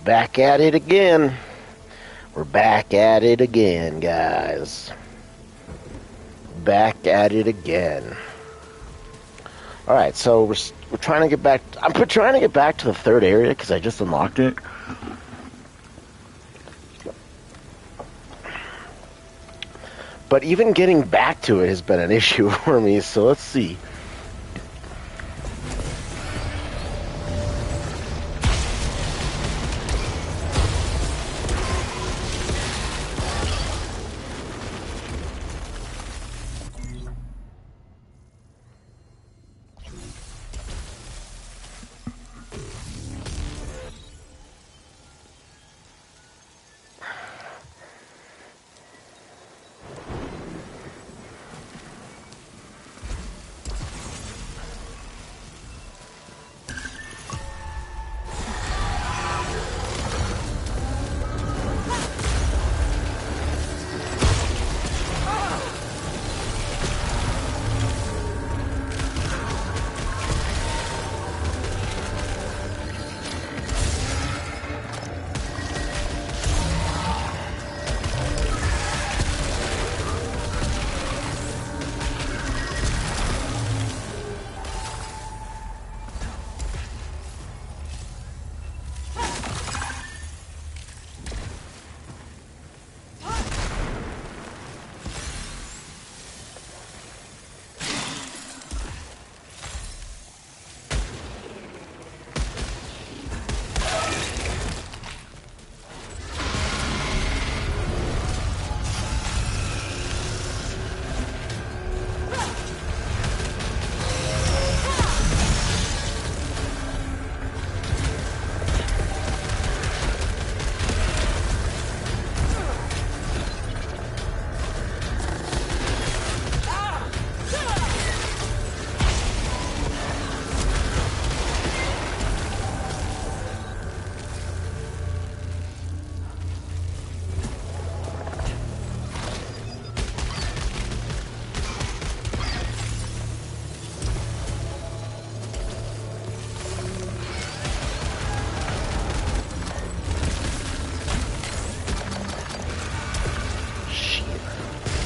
Back at it again. We're back at it again, guys. Back at it again. All right, so we're trying to get back. I'm trying to get back to the third area because I just unlocked it. But even getting back to it has been an issue for me. So let's see.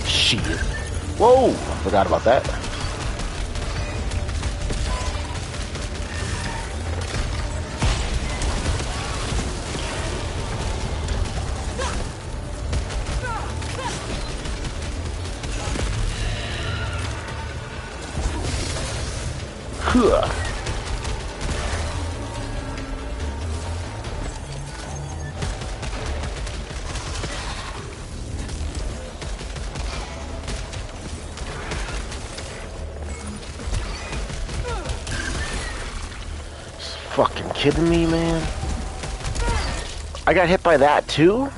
Shit. Whoa! Forgot about that. Huh. Fucking kidding me, man? I got hit by that too?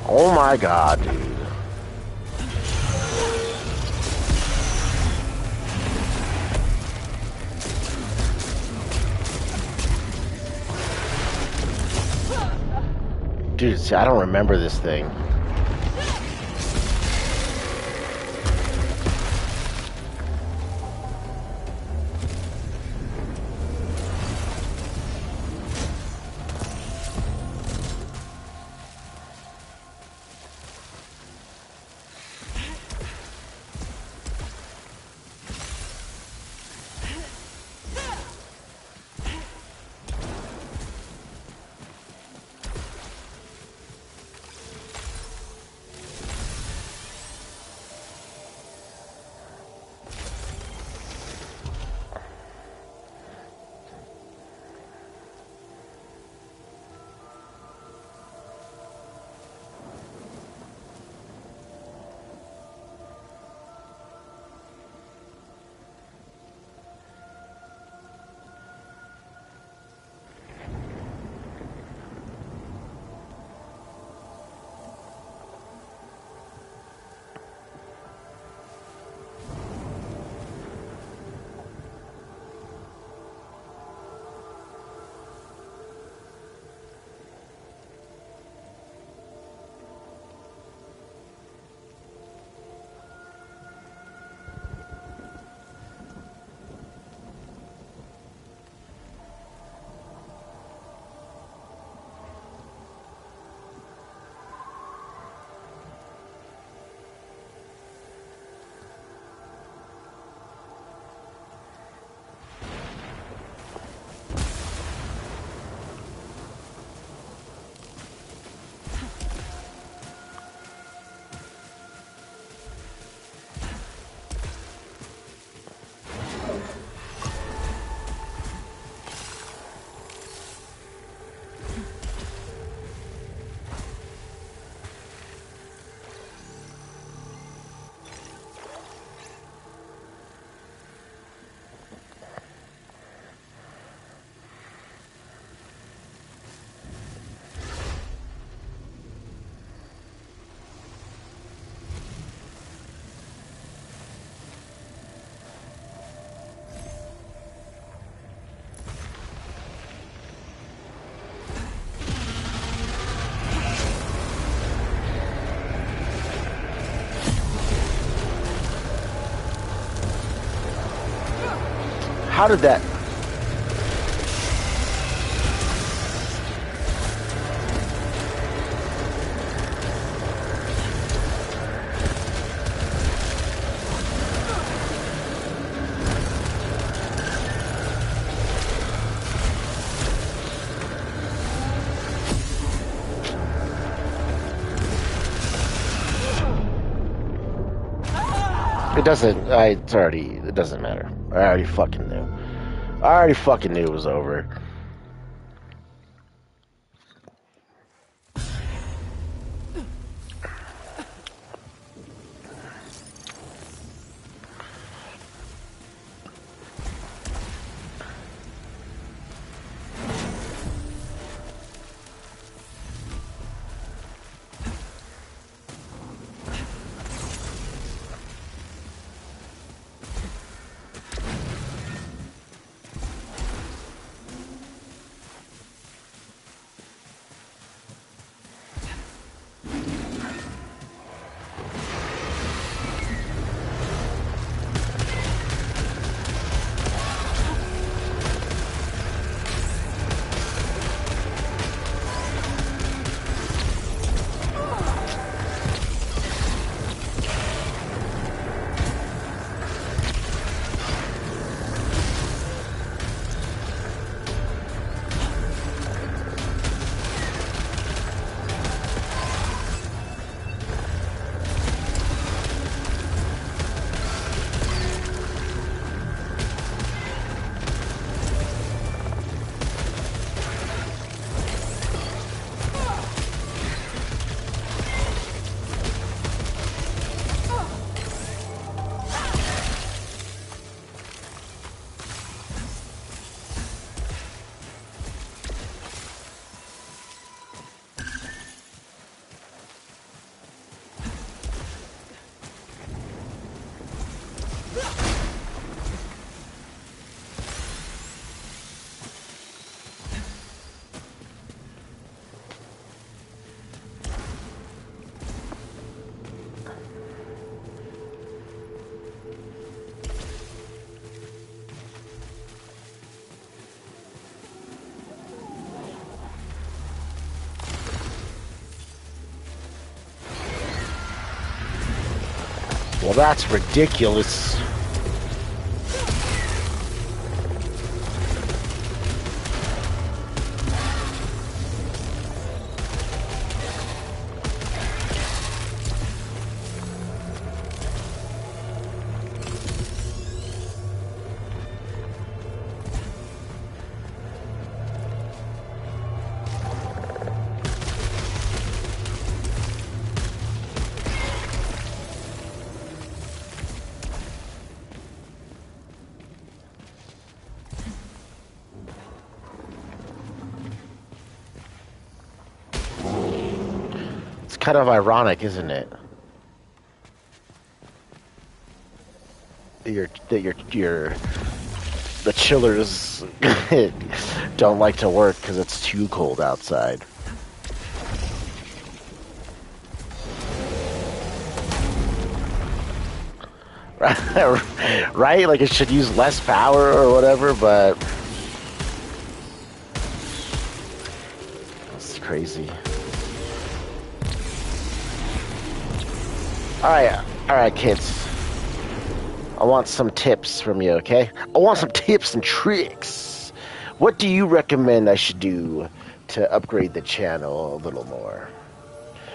Oh my god, dude. Dude, see, I don't remember this thing. How did that? It doesn't. It's already. It doesn't matter. I already fucking knew. I already fucking knew it was over. Well, that's ridiculous. It's kind of ironic, isn't it? The chillers don't like to work because it's too cold outside. Right? Like it should use less power or whatever, but it's crazy. Alright, kids. I want some tips from you, okay? I want some tips and tricks. What do you recommend I should do to upgrade the channel a little more?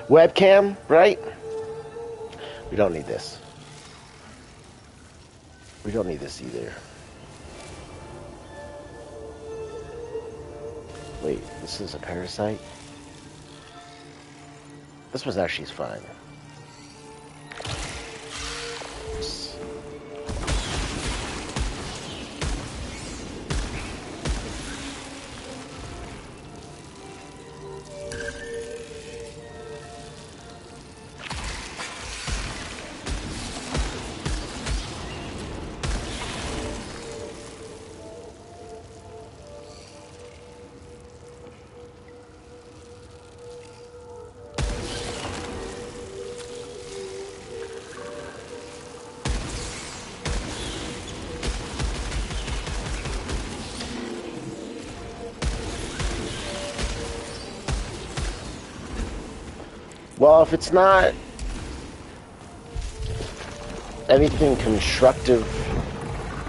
Webcam, right? We don't need this. We don't need this either. Wait, this is a parasite? This was actually fine. Well, if it's not anything constructive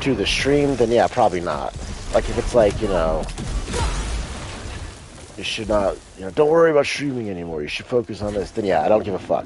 to the stream, then yeah, probably not. Like if it's like, you know, you should not, you know, don't worry about streaming anymore, you should focus on this, then yeah, I don't give a fuck.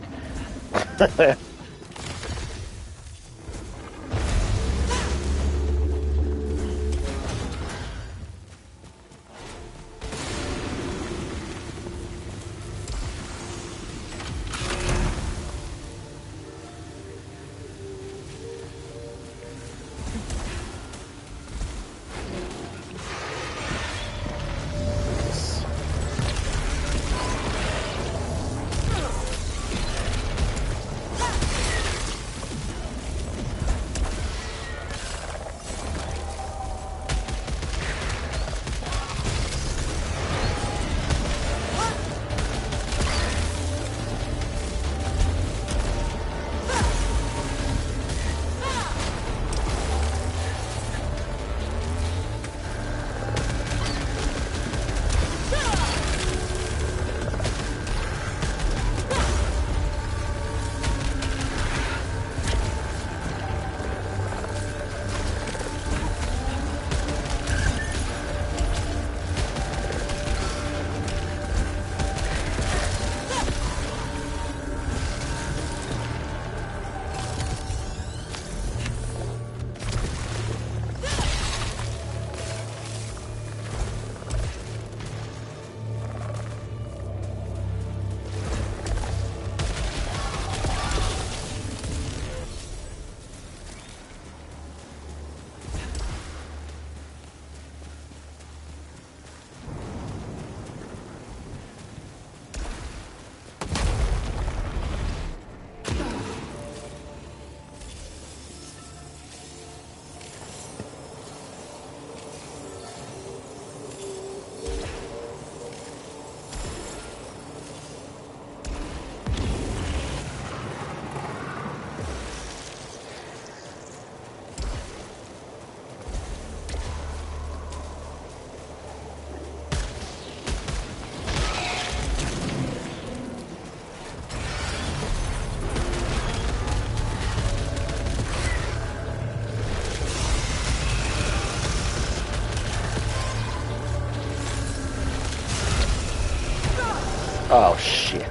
Oh, shit.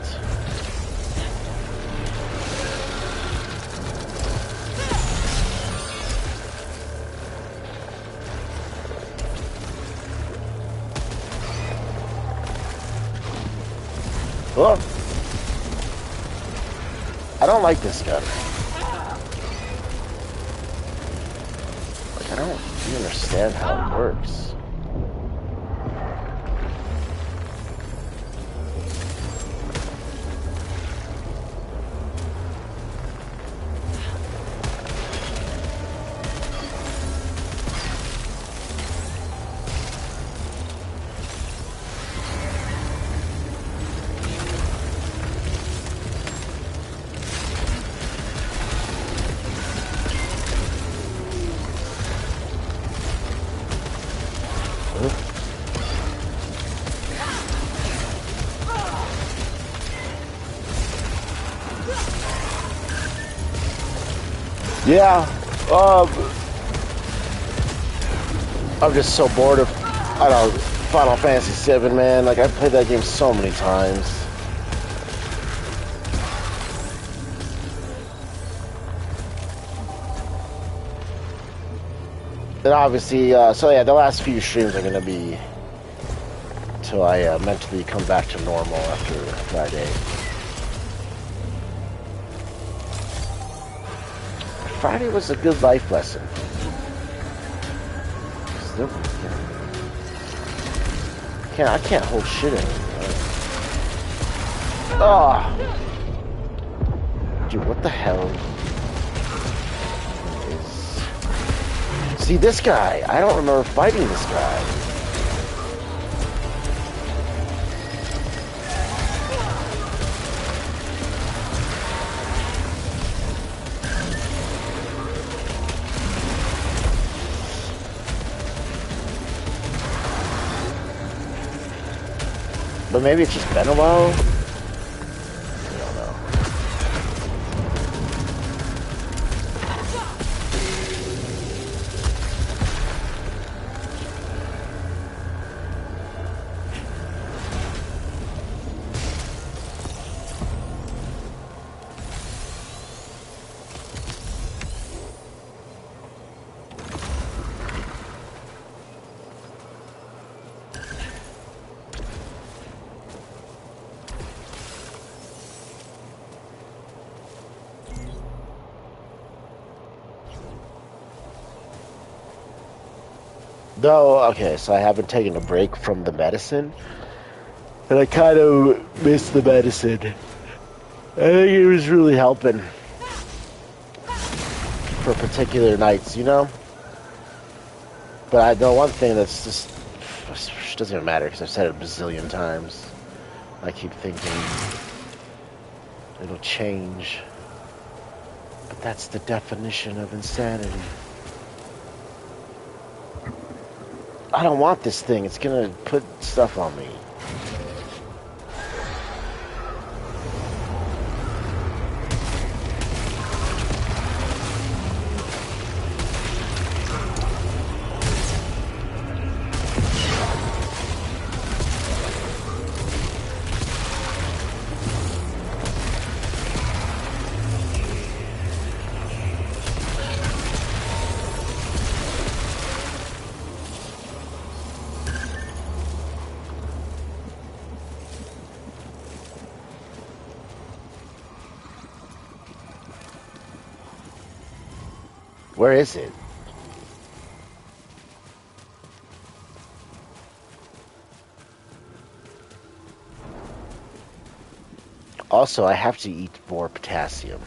Oh. I don't like this gun. Like, I don't understand how it works. Yeah, I'm just so bored of, I don't know, Final Fantasy VII, man. Like, I've played that game so many times. And obviously, so yeah, the last few streams are gonna be till I mentally come back to normal after Friday. Friday was a good life lesson. Still, I can't hold shit anymore. Oh, dude, what the hell is? See this guy? I don't remember fighting this guy. But maybe it's just been a while. No, okay, so I haven't taken a break from the medicine, and I kind of missed the medicine. I think it was really helping for particular nights, you know? But I know one thing that's just doesn't even matter because I've said it a bazillion times. I keep thinking it'll change. But that's the definition of insanity. I don't want this thing. It's gonna put stuff on me. Where is it? Also, I have to eat more potassium.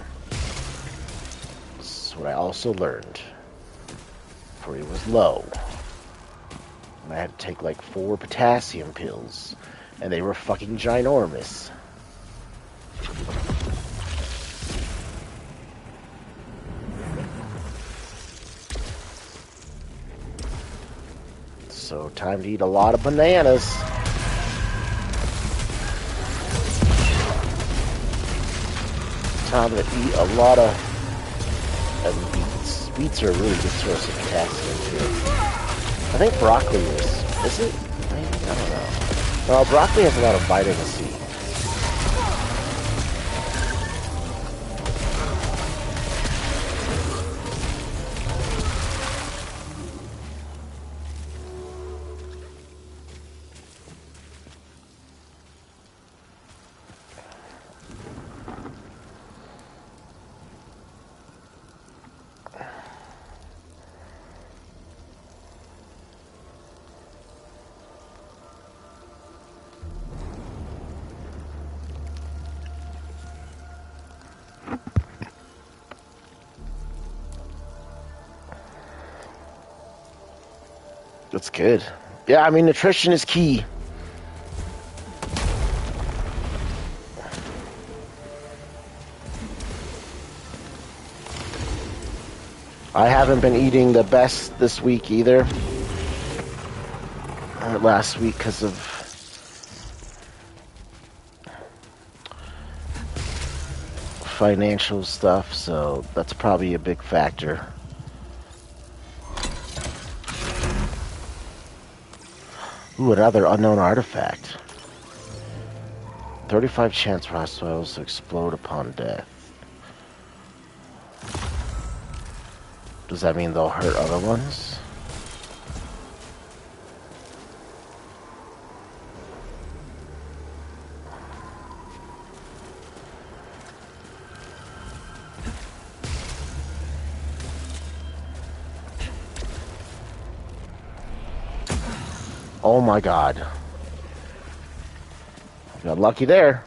This is what I also learned. For it was low. And I had to take like 4 potassium pills. And they were fucking ginormous. So, time to eat a lot of bananas. Time to eat a lot of beets. Beets are a really good source of potassium, too. I think broccoli is it? Maybe? I don't know. Well, broccoli has a lot of vitamin C. That's good. Yeah, I mean, nutrition is key. I haven't been eating the best this week either. Or last week because of financial stuff, so that's probably a big factor. Ooh, another unknown artifact. 35 chance for hostiles to explode upon death. Does that mean they'll hurt other ones? Oh my god. Got lucky there.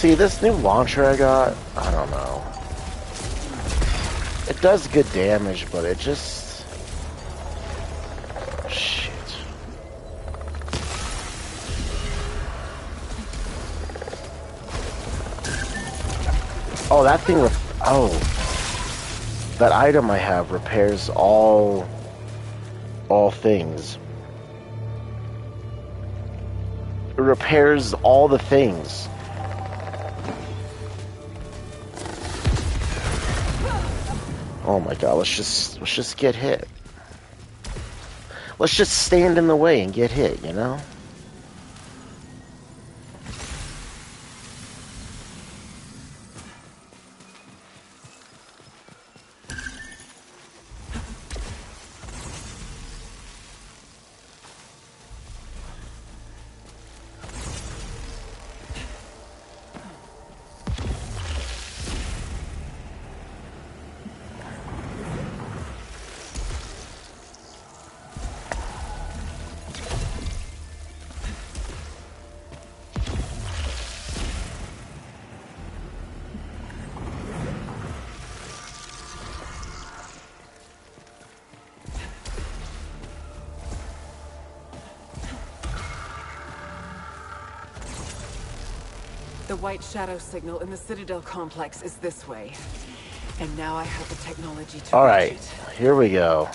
See, this new launcher I got, I don't know. It does good damage, but it just... Shit. Oh, that thing... Oh. That item I have repairs all things. It repairs all the things. Oh my god, let's just get hit. Let's just stand in the way and get hit, you know? The white shadow signal in the Citadel complex is this way. And now I have the technology to Alright, here we go.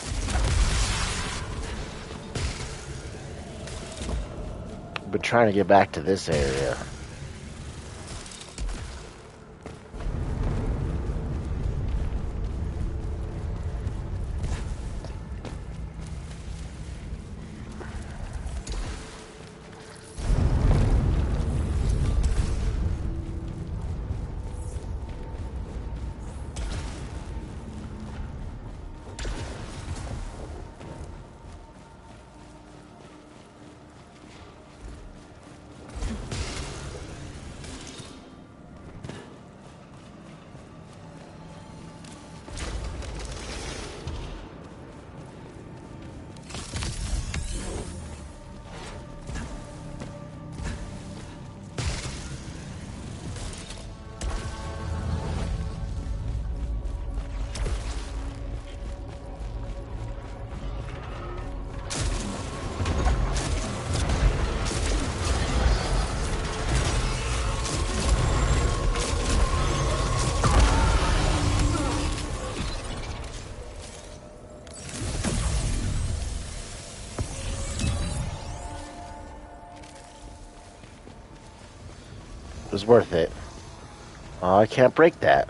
Been trying to get back to this area. It was worth it. Oh, I can't break that.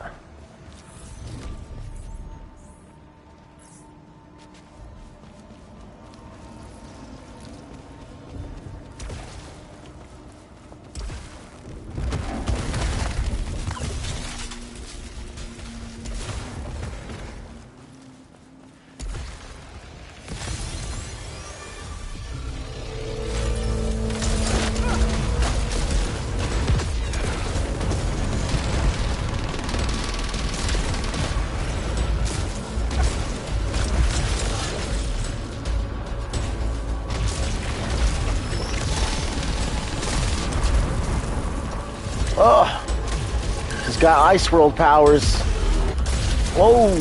Oh, he's got Ice World powers. Whoa.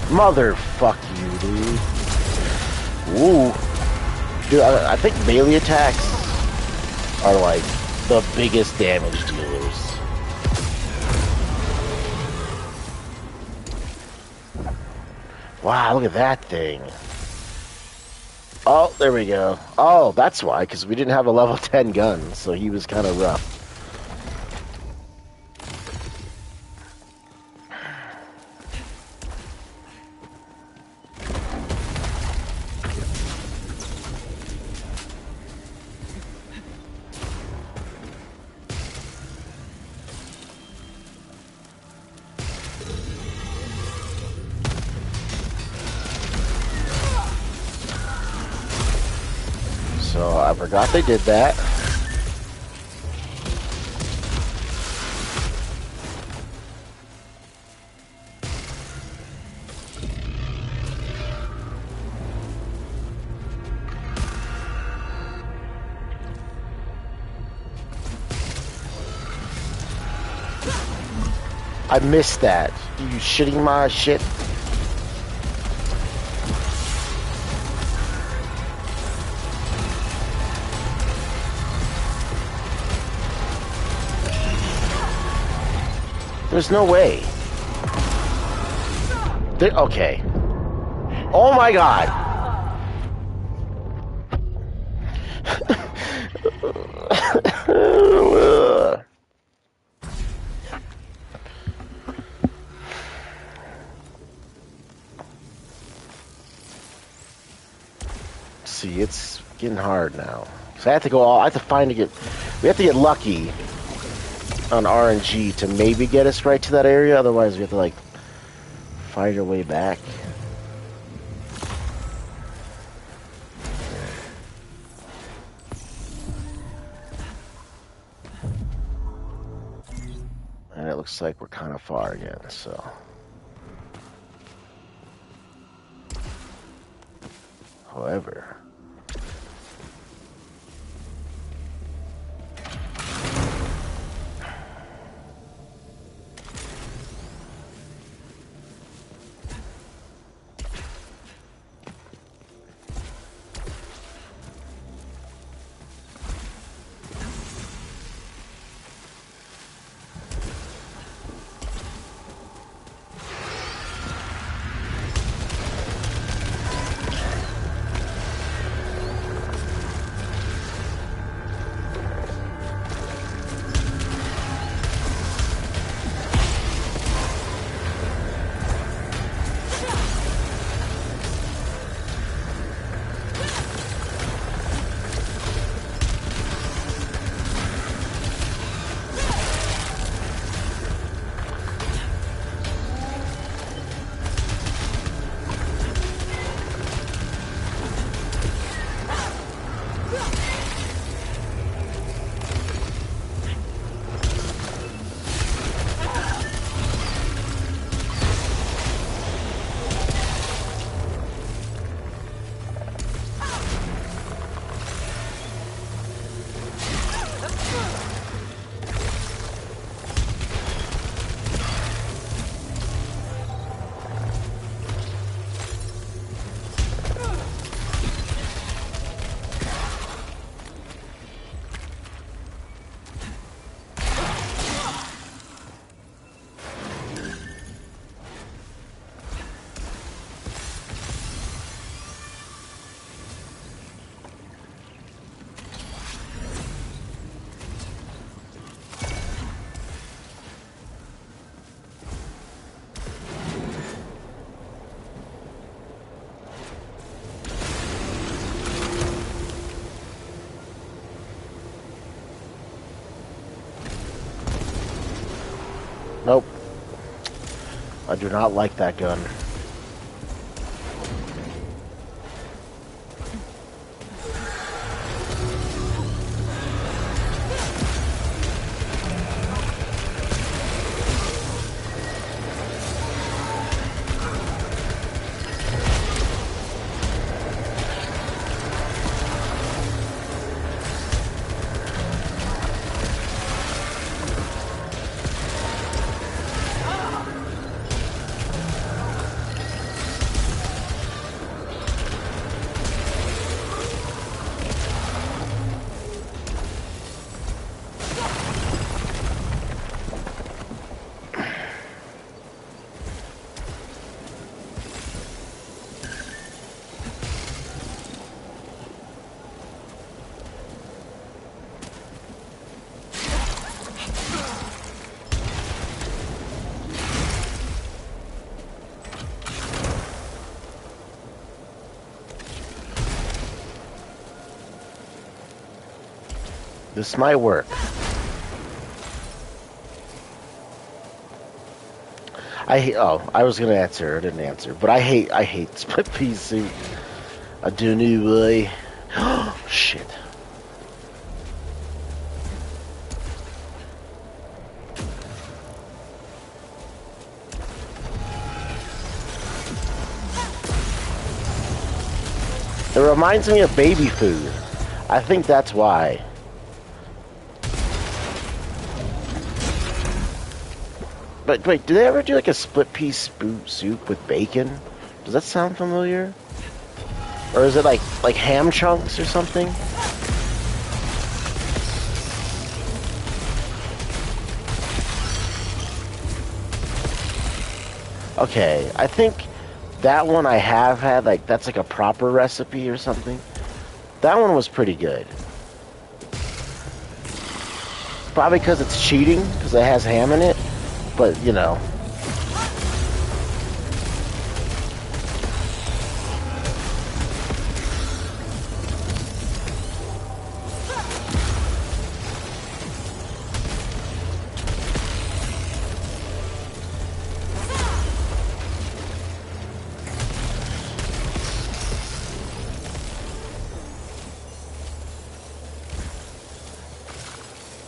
Motherfuck you, dude. Ooh. Dude, I think melee attacks are like the biggest damage dealers. Wow, look at that thing. Oh, there we go. Oh, that's why, because we didn't have a level 10 gun, so he was kind of rough. I forgot they did that. I missed that. You shitting my shit? There's no way. Okay. Oh my god. See, it's getting hard now. So I have to go all. I have to find to get. We have to get lucky on RNG to maybe get us right to that area. Otherwise, we have to like find our way back. And it looks like we're kind of far again. So. However. Nope. I do not like that gun. This might work. I was gonna answer. I didn't answer. But I hate split pea soup. I do new way. Shit. reminds me of baby food. I think that's why. But wait, do they ever do like a split piece soup with bacon? Does that sound familiar? Or is it like ham chunks or something? Okay, I think that one I have had, like, that's like a proper recipe or something. That one was pretty good. Probably because it's cheating, because it has ham in it. But, you know.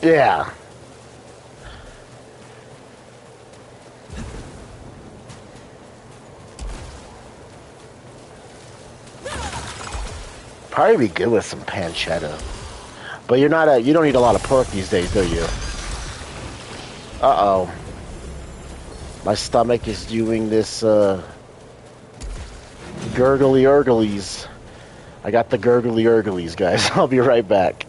Yeah. Probably be good with some pancetta. But you don't eat a lot of pork these days, do you? Uh-oh. My stomach is doing this, gurgly urglies. I got the gurgly urglies, guys. I'll be right back.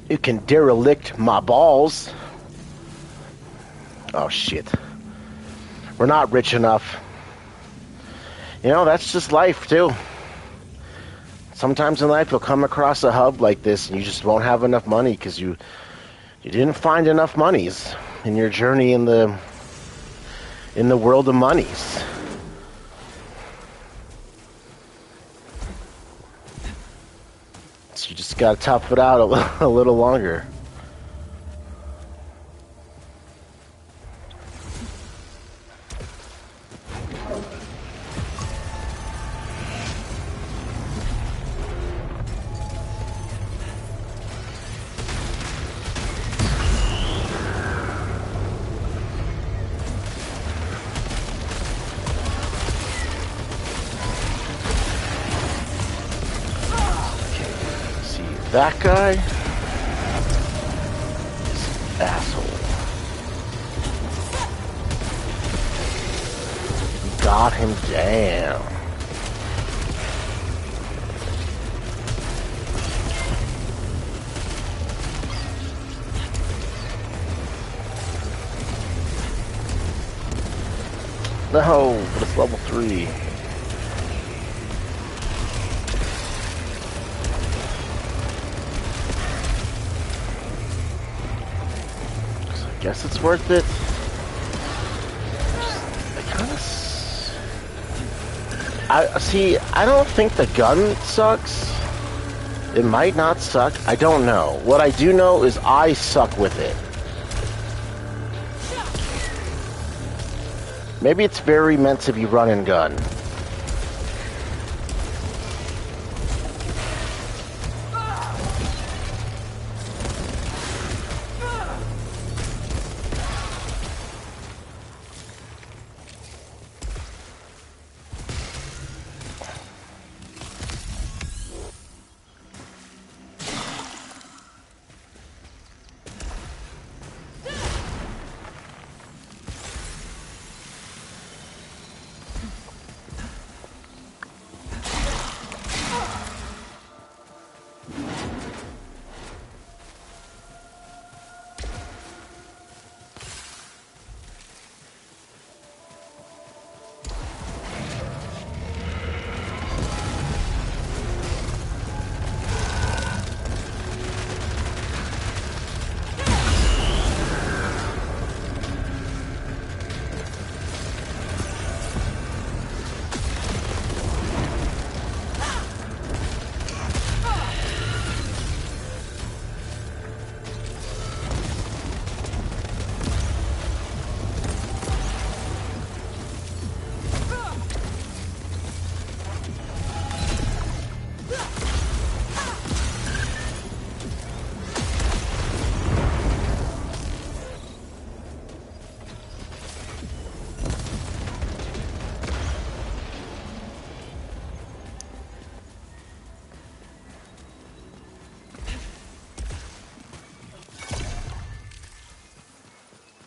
You can derelict my balls. Oh shit. We're not rich enough. You know, that's just life too. Sometimes in life you'll come across a hub like this and you just won't have enough money because you didn't find enough monies in your journey in the world of monies. So you just gotta tough it out a little longer. That guy is an asshole. Got him down. No, but it's level 3. Guess it's worth it. I don't think the gun sucks. It might not suck. I don't know. What I do know is I suck with it. Maybe it's very meant to be run and gun.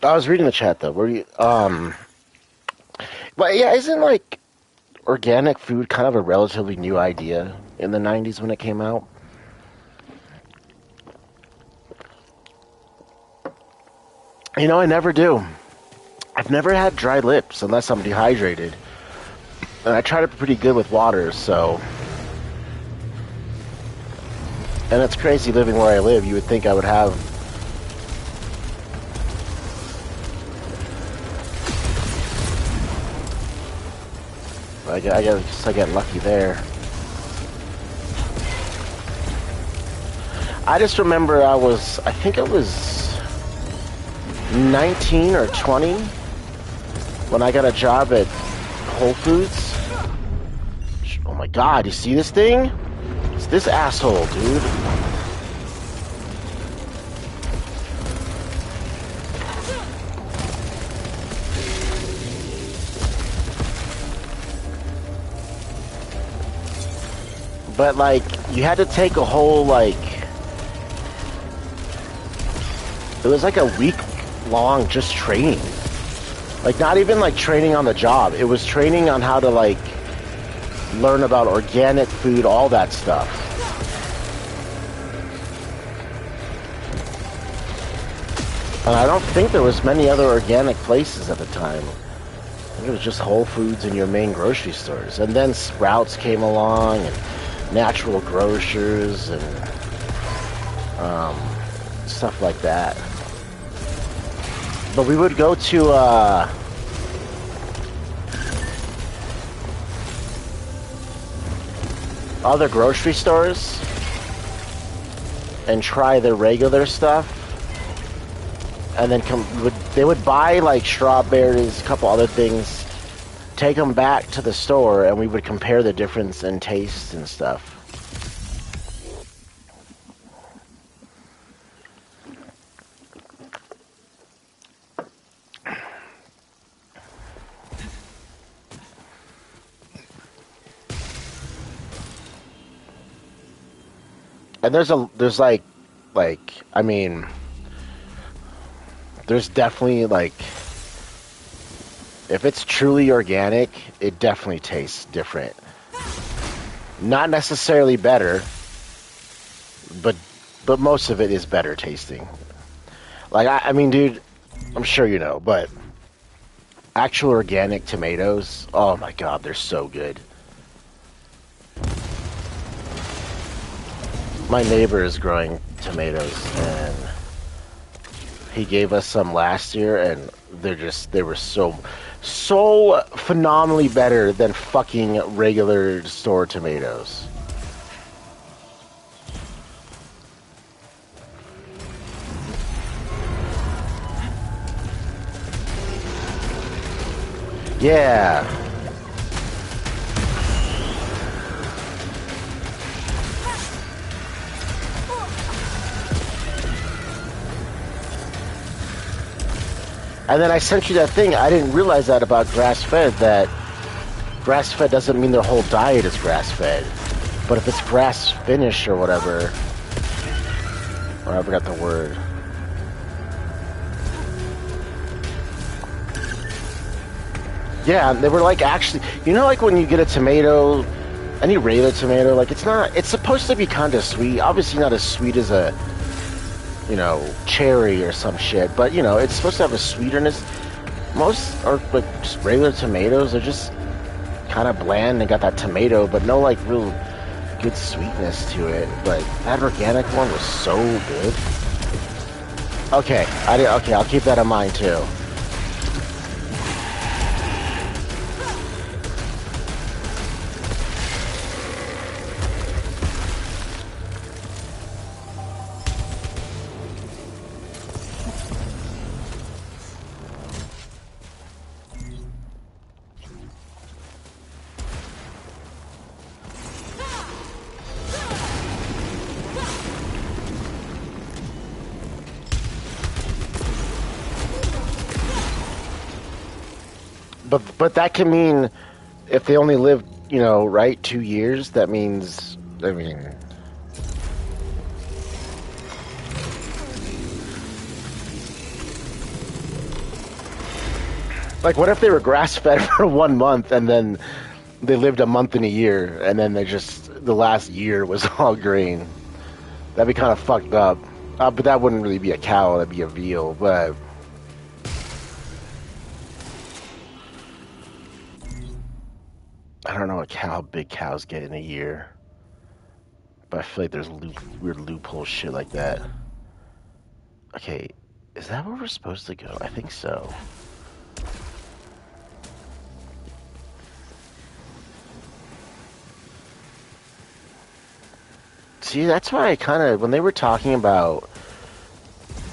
I was reading the chat though. Were you but yeah, isn't like organic food kind of a relatively new idea in the 90s when it came out? You know, I never do. I've never had dry lips unless I'm dehydrated. And I try to be pretty good with water, so. And it's crazy living where I live. You would think I would have. I guess I get lucky there. I just remember I think I was 19 or 20 when I got a job at Whole Foods. Oh my god, you see this thing? It's this asshole, dude. But, like, you had to take a whole, like... It was like a week-long just training. Like, not even, like, training on the job. It was training on how to, like, learn about organic food, all that stuff. And I don't think there was many other organic places at the time. I think it was just Whole Foods and your main grocery stores. And then Sprouts came along, and Natural Grocers, and stuff like that. But we would go to other grocery stores and try the regular stuff, and then they would buy like strawberries, a couple other things, take them back to the store, and we would compare the difference in taste and stuff. And there's I mean, there's definitely like, if it's truly organic, it definitely tastes different. Not necessarily better, but most of it is better tasting. Like, I mean, dude, I'm sure you know, but actual organic tomatoes, oh my god, they're so good. My neighbor is growing tomatoes, and he gave us some last year, and they were so phenomenally better than fucking regular store tomatoes. Yeah. And then I sent you that thing. I didn't realize that about grass-fed, that grass-fed doesn't mean their whole diet is grass-fed. But if it's grass-finished or whatever, or I forgot the word. Yeah, they were like, actually, you know, like when you get a tomato, any regular tomato, like it's supposed to be kind of sweet. Obviously not as sweet as a, you know, cherry or some shit, but you know, it's supposed to have a sweeterness. Most are like just regular tomatoes. They're just kind of bland and got that tomato, but no like real good sweetness to it. But that organic one was so good. Okay, okay, I'll keep that in mind too. But that can mean if they only live, you know, right, 2 years, that means, I mean, like what if they were grass-fed for 1 month and then they lived a month and a year, and then the last year was all grain? That'd be kind of fucked up. But that wouldn't really be a cow, that'd be a veal, but I don't know how big cows get in a year, but I feel like there's weird loophole shit like that. Okay, is that where we're supposed to go? I think so. See, that's why I kind of, when they were talking about,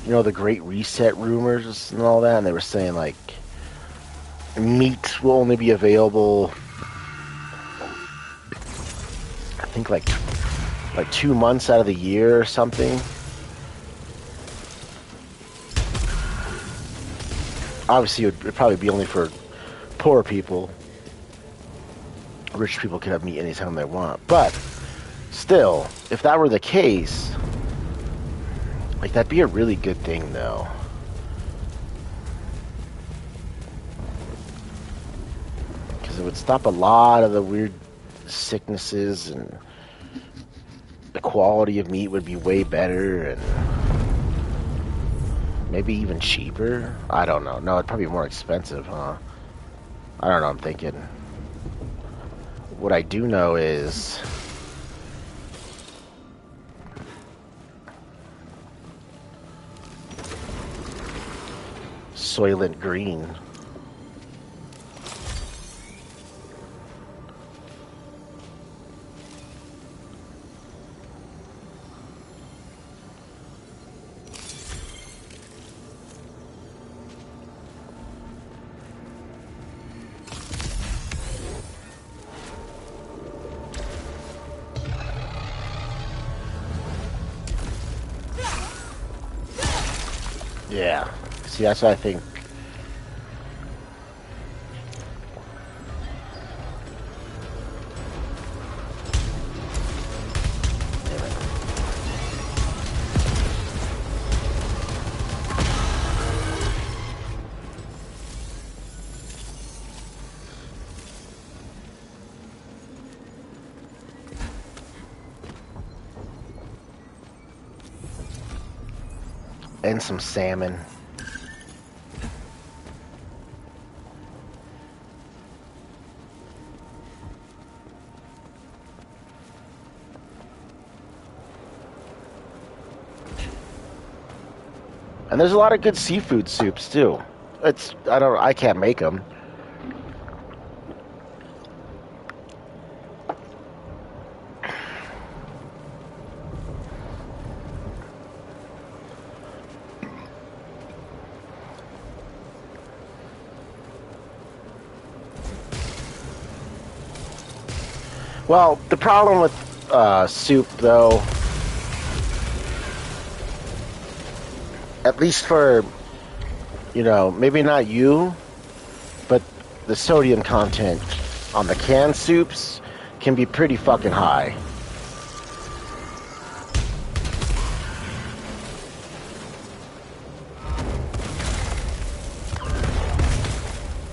you know, the Great Reset rumors and all that, and they were saying, like, meat will only be available, I think, like 2 months out of the year or something. Obviously, it would probably be only for poor people. Rich people can have meat anytime they want. But still, if that were the case, like, that'd be a really good thing, though. Because it would stop a lot of the weird sicknesses, and the quality of meat would be way better, and Maybe even cheaper? I don't know. No, it'd probably be more expensive, huh? I don't know, I'm thinking. What I do know is... Soylent Green. Yeah. See, that's what I think. Damn it. And some salmon. And there's a lot of good seafood soups too. I can't make them. Well, the problem with soup, though, at least for, you know, maybe not you, but the sodium content on the canned soups can be pretty fucking high.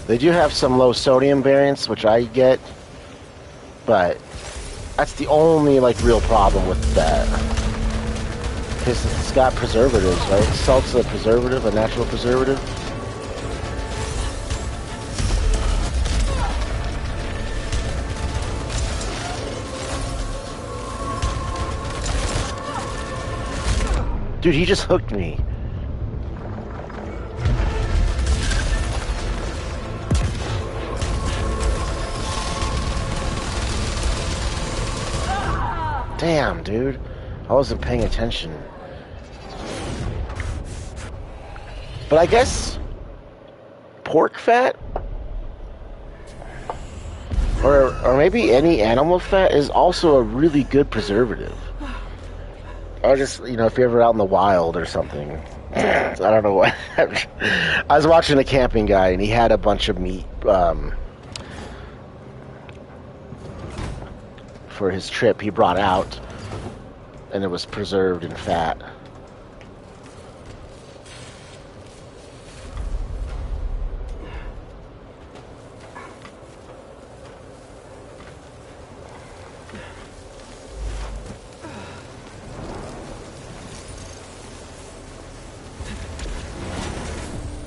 They do have some low sodium variants, which I get, but that's the only, like, real problem with that. Because it's got preservatives, right? Salt's a preservative, a natural preservative. Dude, he just hooked me. Damn, dude. I wasn't paying attention. But I guess pork fat or maybe any animal fat is also a really good preservative. Or just, you know, if you're ever out in the wild or something. I don't know what. I was watching a camping guy and he had a bunch of meat for his trip he brought out, and it was preserved in fat.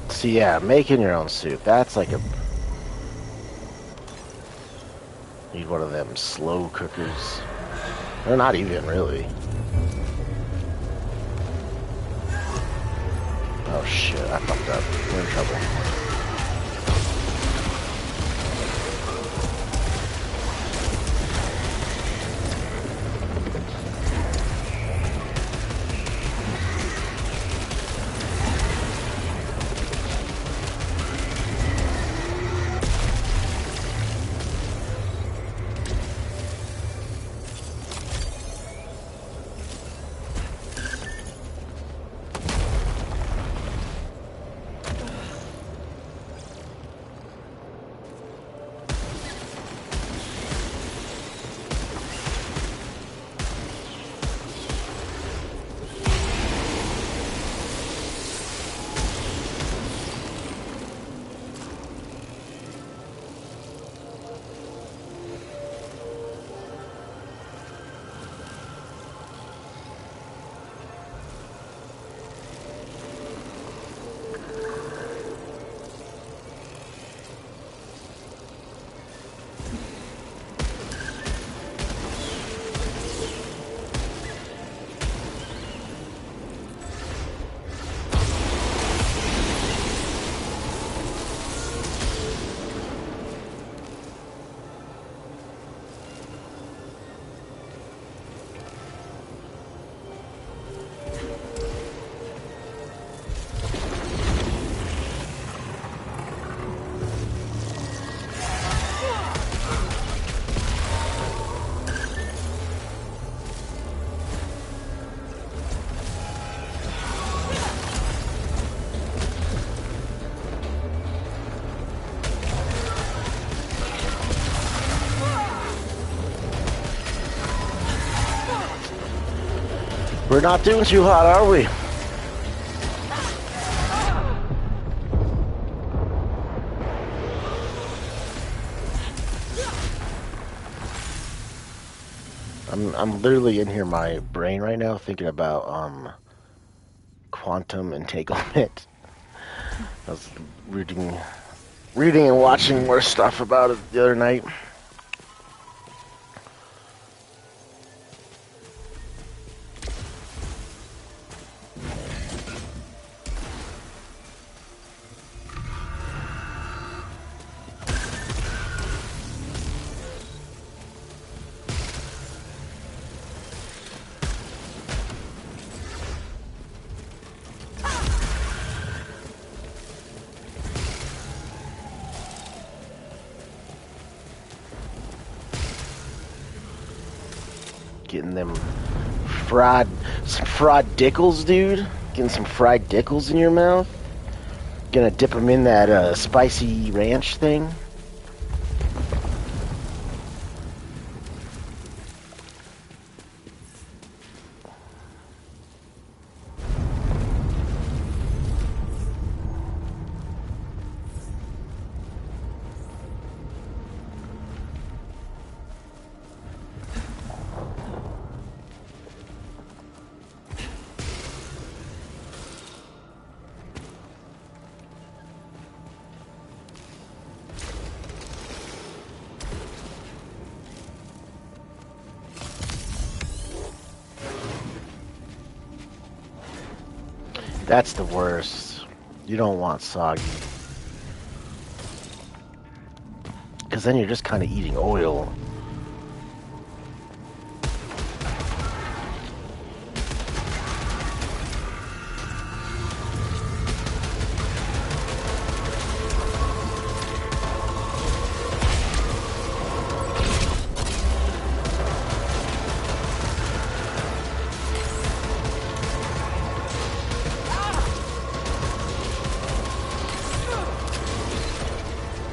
So yeah, making your own soup, that's like a... Need one of them slow cookers. They're not even, really. Oh shit, I fucked up. We're in trouble. We're not doing too hot, are we? I'm literally in here, my brain right now, thinking about quantum entanglement. I was reading and watching more stuff about it the other night. Getting them fried dickles, dude. Getting some fried dickles in your mouth. Gonna dip them in that spicy ranch thing. That's the worst. You don't want soggy. Because then you're just kind of eating oil.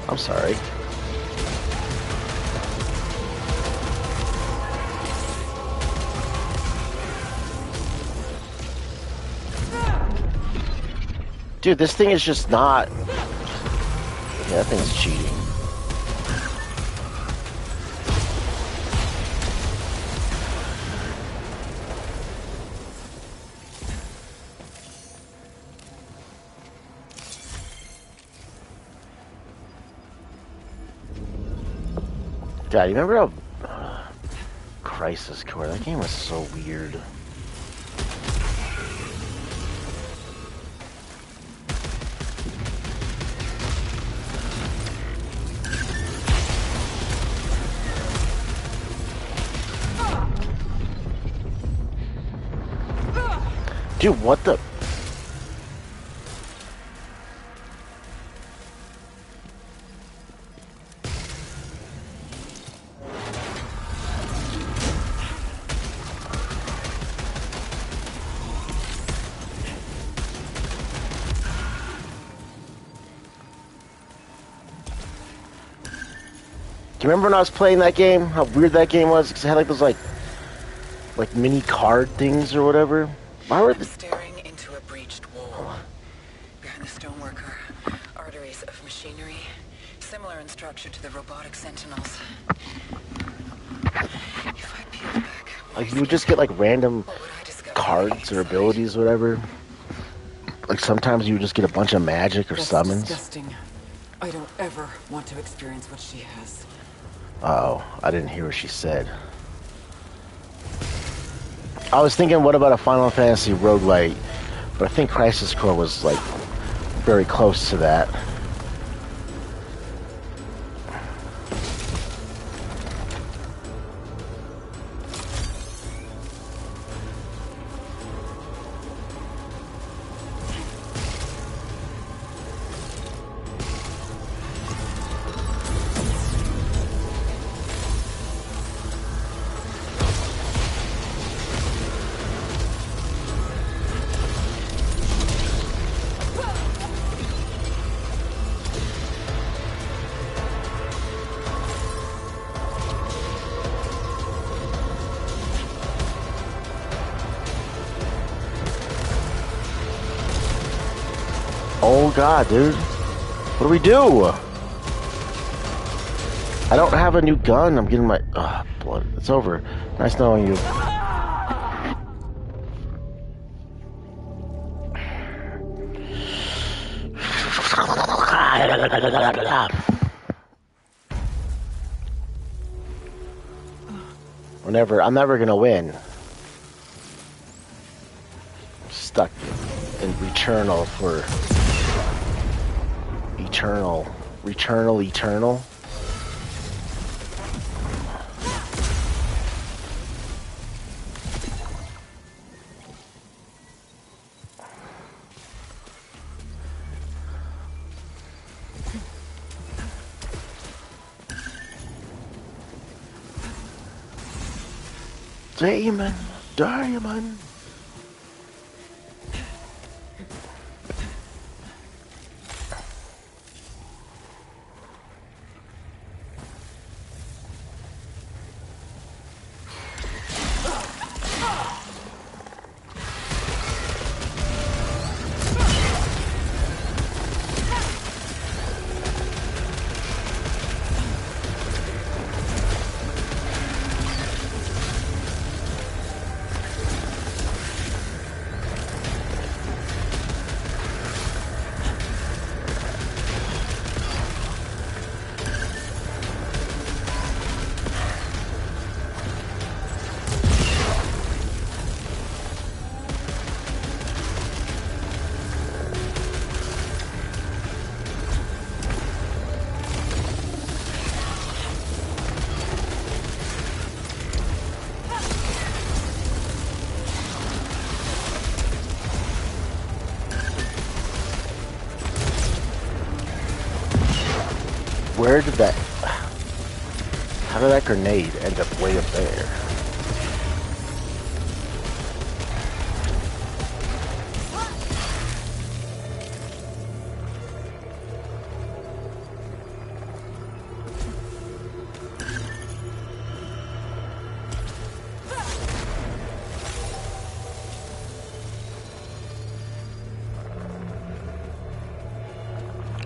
I'm sorry. Dude, this thing is just not... Yeah, that thing's cheating. Dad, you remember how... Crisis Core, that game was so weird. Dude, what the... Do you remember when I was playing that game? How weird that game was? Because it had like those like mini card things or whatever. Why were I'm staring into a breached wall. Behind the stoneworker, arteries of machinery, similar in structure to the robotic sentinels. If I peel back, like you would just get like random what would I discover? cards or abilities or whatever. Like sometimes you just get a bunch of magic or That's summons. disgusting. I don't ever want to experience what she has. Oh, I didn't hear what she said. I was thinking, what about a Final Fantasy roguelite? But I think Crisis Core was like very close to that. Oh god, dude. What do we do? I don't have a new gun. I'm getting my... Ugh, blood. It's over. Nice knowing you. I'm never gonna win. Stuck in Returnal for... Returnal. Diamond. Where did that... How did that grenade end up way up there?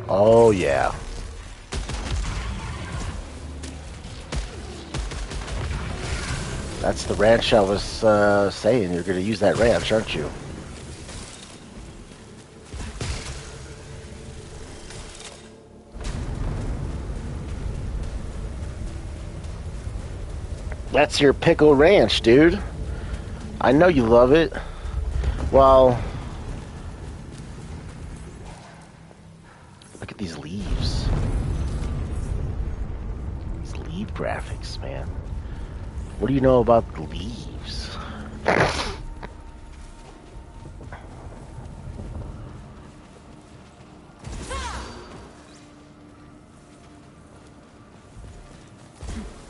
Oh, yeah. That's the ranch I was saying. You're going to use that ranch, aren't you? That's your pickle ranch, dude. I know you love it. Well, look at these leaves. These leaf graphics, man. What do you know about the leaves?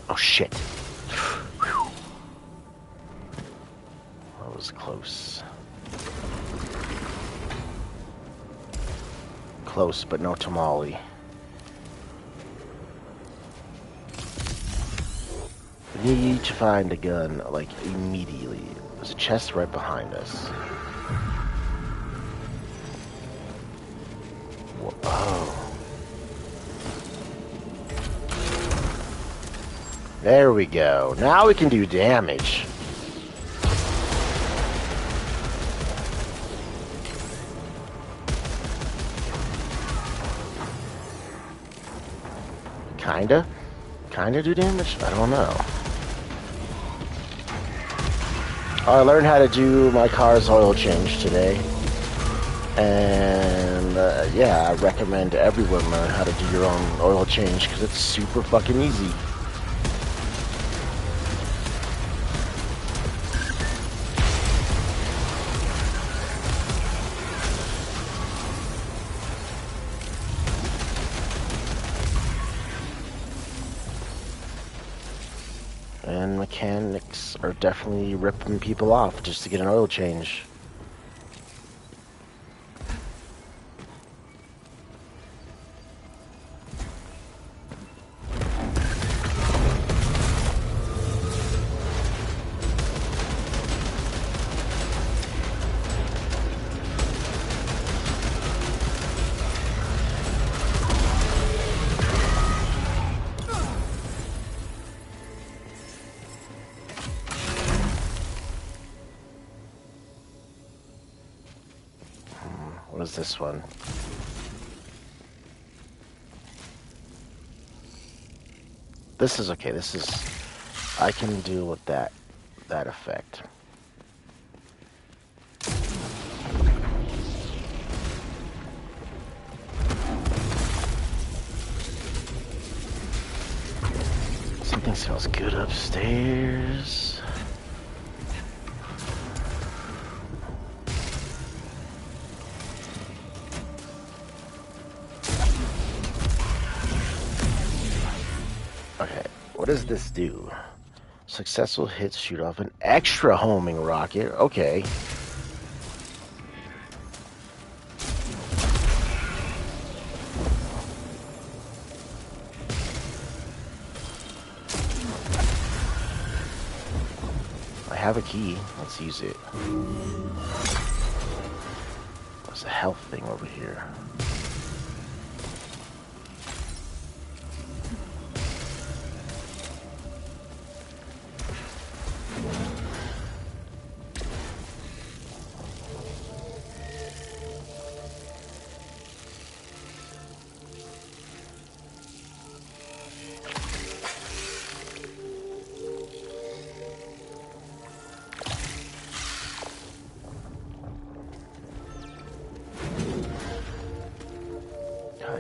Oh, shit. That was close. Close, but no tamale. We need to find a gun, like, immediately. There's a chest right behind us. Whoa. There we go. Now we can do damage. Kinda do damage? I don't know. I learned how to do my car's oil change today. And yeah, I recommend everyone learn how to do your own oil change because it's super fucking easy. And mechanics are definitely ripping people off just to get an oil change. What is this one? This is okay. This is... I can deal with that effect. Something smells good upstairs. Okay, what does this do? Successful hits shoot off an extra homing rocket. Okay. I have a key. Let's use it. There's a health thing over here.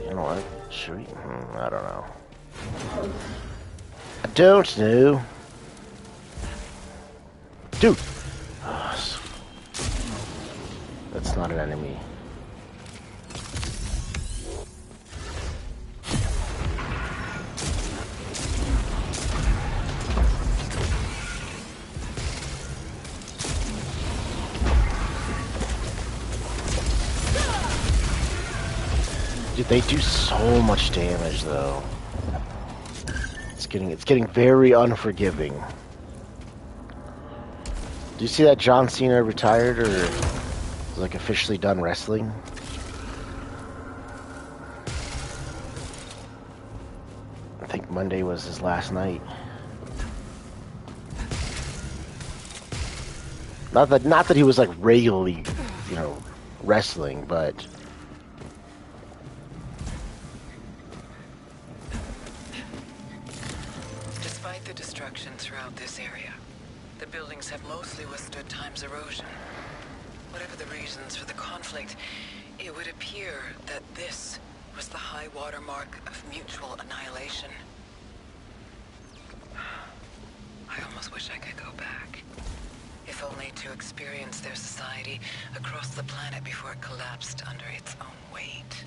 You know what? Should we? I don't know. I don't know. Dude! That's not an enemy. Dude, they do so much damage though. It's getting very unforgiving. Do you see that John Cena retired or is like officially done wrestling? I think Monday was his last night. Not that he was like regularly, you know, wrestling, but despite the destruction throughout this area, the buildings have mostly withstood time's erosion. Whatever the reasons for the conflict, it would appear that this was the high water mark of mutual annihilation. I almost wish I could go back. If only to experience their society across the planet before it collapsed under its own weight.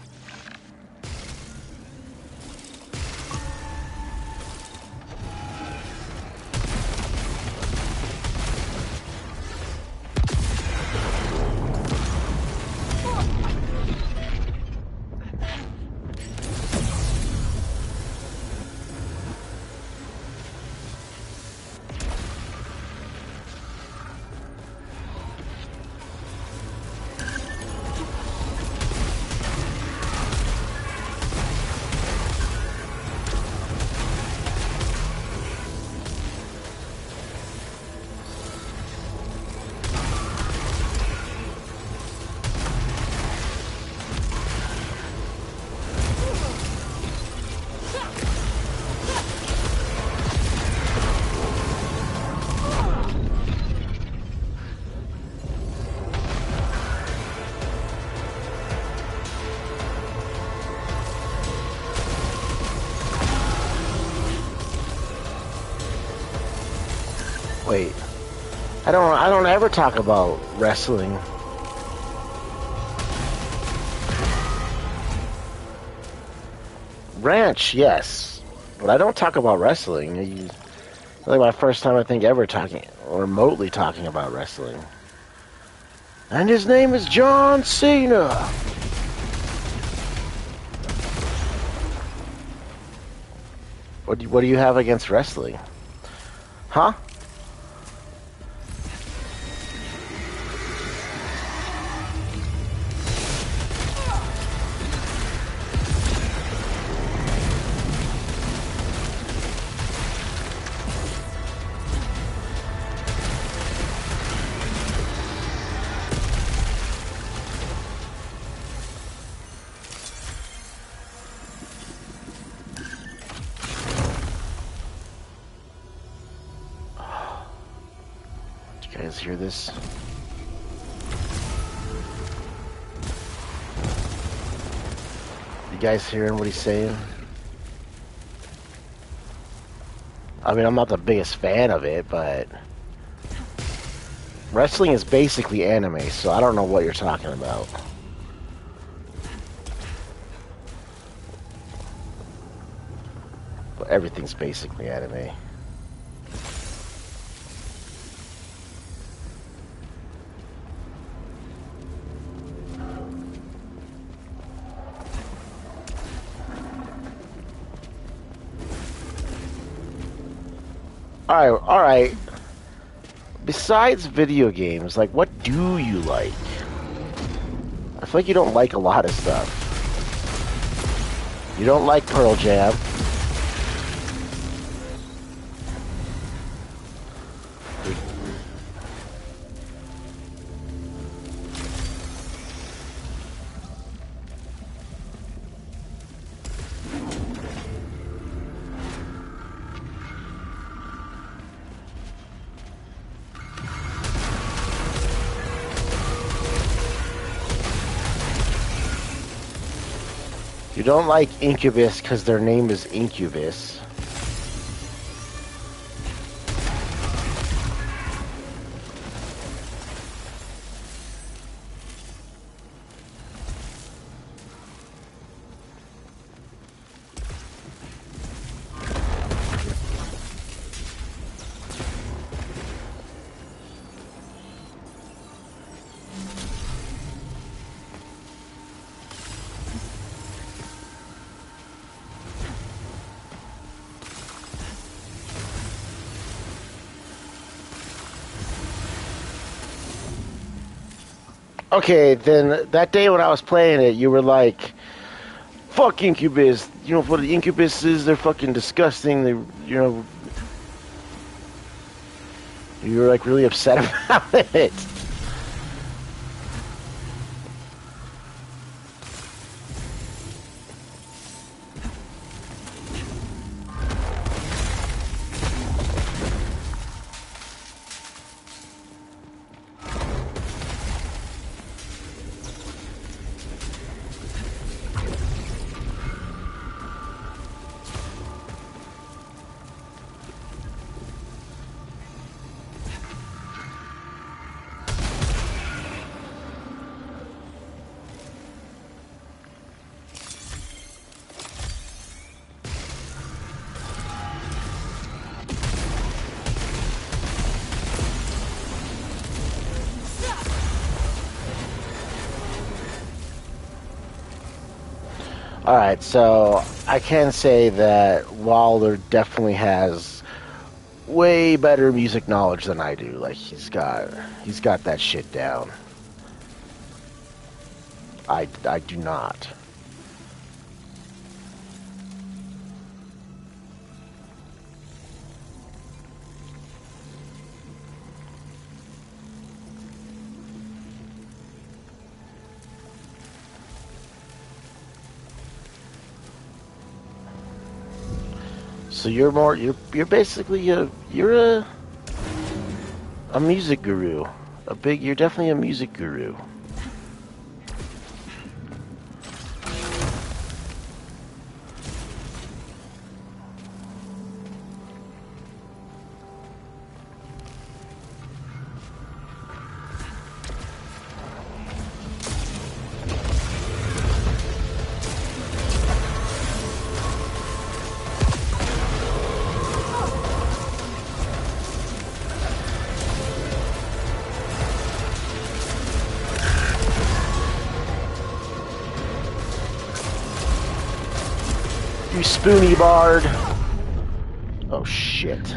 Wait. I don't ever talk about wrestling. Ranch, yes. But I don't talk about wrestling. It's like my first time I think ever talking or remotely talking about wrestling. And his name is John Cena. What do you have against wrestling? Huh? Did you guys hear this? You guys hearing what he's saying? I mean, I'm not the biggest fan of it, but wrestling is basically anime, so I don't know what you're talking about. But everything's basically anime. Alright. Besides video games, like, what do you like? I feel like you don't like a lot of stuff. You don't like Pearl Jam. You don't like Incubus because their name is Incubus. Okay, then that day when I was playing it, you were like, fuck Incubus. You know what the Incubus is? They're fucking disgusting. You were like really upset about it. Alright, so I can say that Wilder definitely has way better music knowledge than I do. Like he's got that shit down. I do not. So you're basically you're a music guru. You're definitely a music guru. You spoony bard. Oh shit.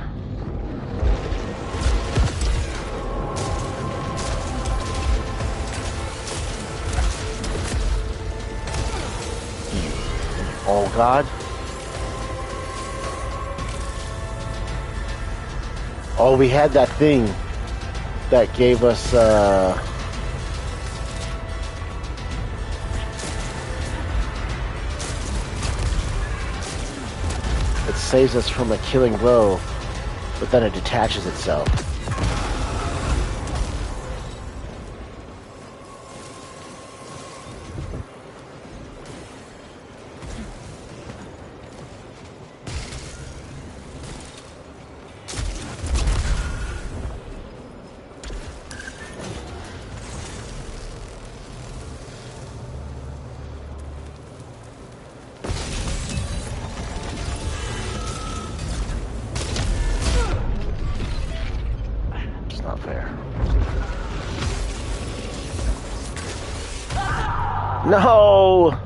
Oh god. Oh, we had that thing that gave us it saves us from a killing blow, but then it detaches itself. Not fair. No!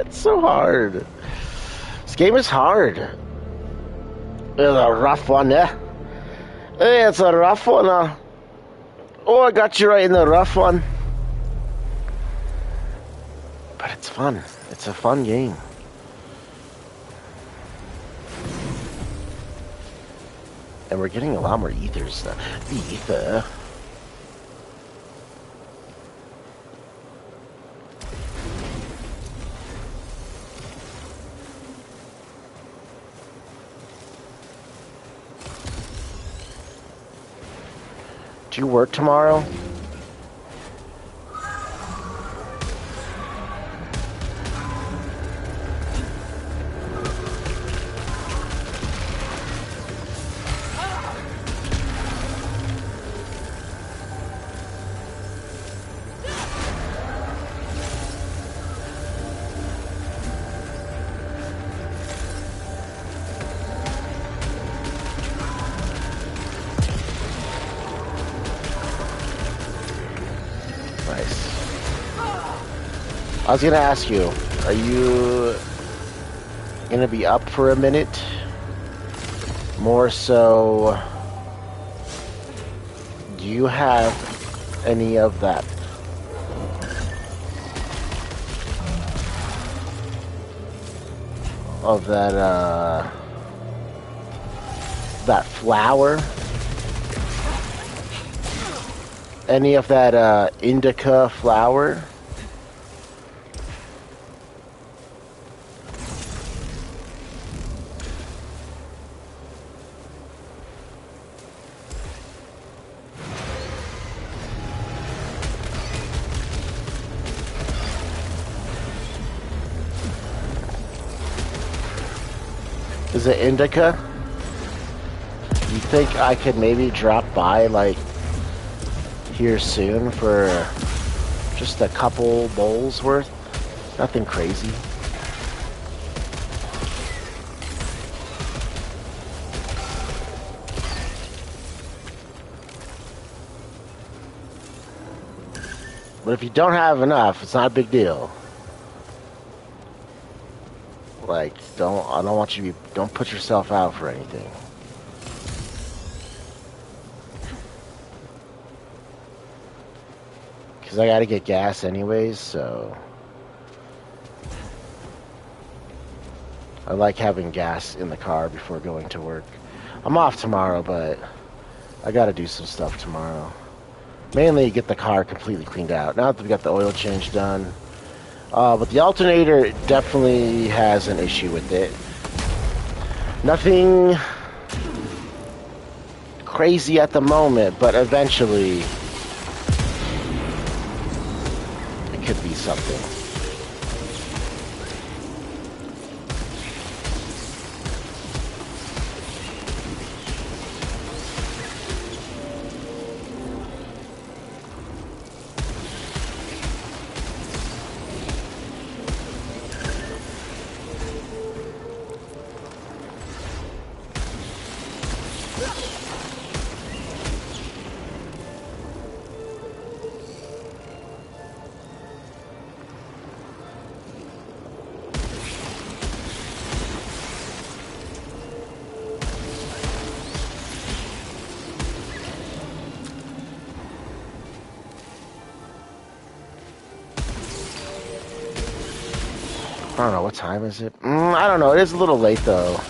It's so hard. This game is hard. It's a rough one, yeah? It's a rough one, Oh, I got you right in the rough one. But it's fun. It's a fun game. And we're getting a lot more ethers now. Ether. Do you work tomorrow? I was gonna ask you, are you gonna be up for a minute? More so, do you have any of that? Of that, that flower? Any of that, indica flower? Is it indica? You think I could maybe drop by, like, here soon for just a couple bowls worth? Nothing crazy. But if you don't have enough, it's not a big deal. Like, I don't want you to don't put yourself out for anything. Because I gotta get gas anyways, so. I like having gas in the car before going to work. I'm off tomorrow, but I gotta do some stuff tomorrow. Mainly get the car completely cleaned out. Now that we got the oil change done. But the alternator definitely has an issue with it. Nothing crazy at the moment, but eventually it could be something. I don't know, what time is it? I don't know, it is a little late though.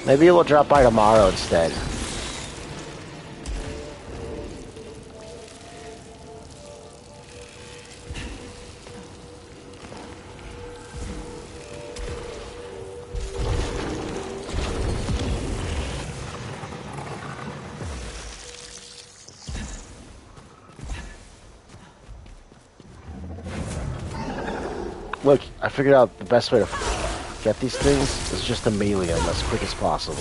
Maybe we'll drop by tomorrow instead. Look, I figured out the best way to get these things is just to melee them as quick as possible.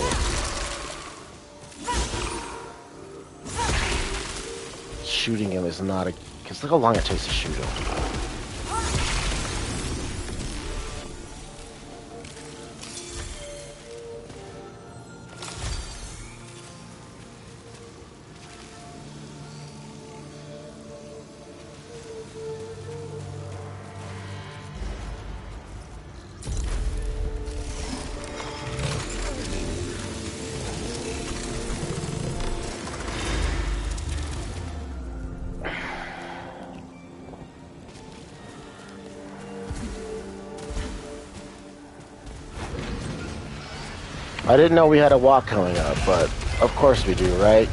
Shooting him is not a... Because look how long it takes to shoot him. I didn't know we had a walk coming up, but of course we do, right?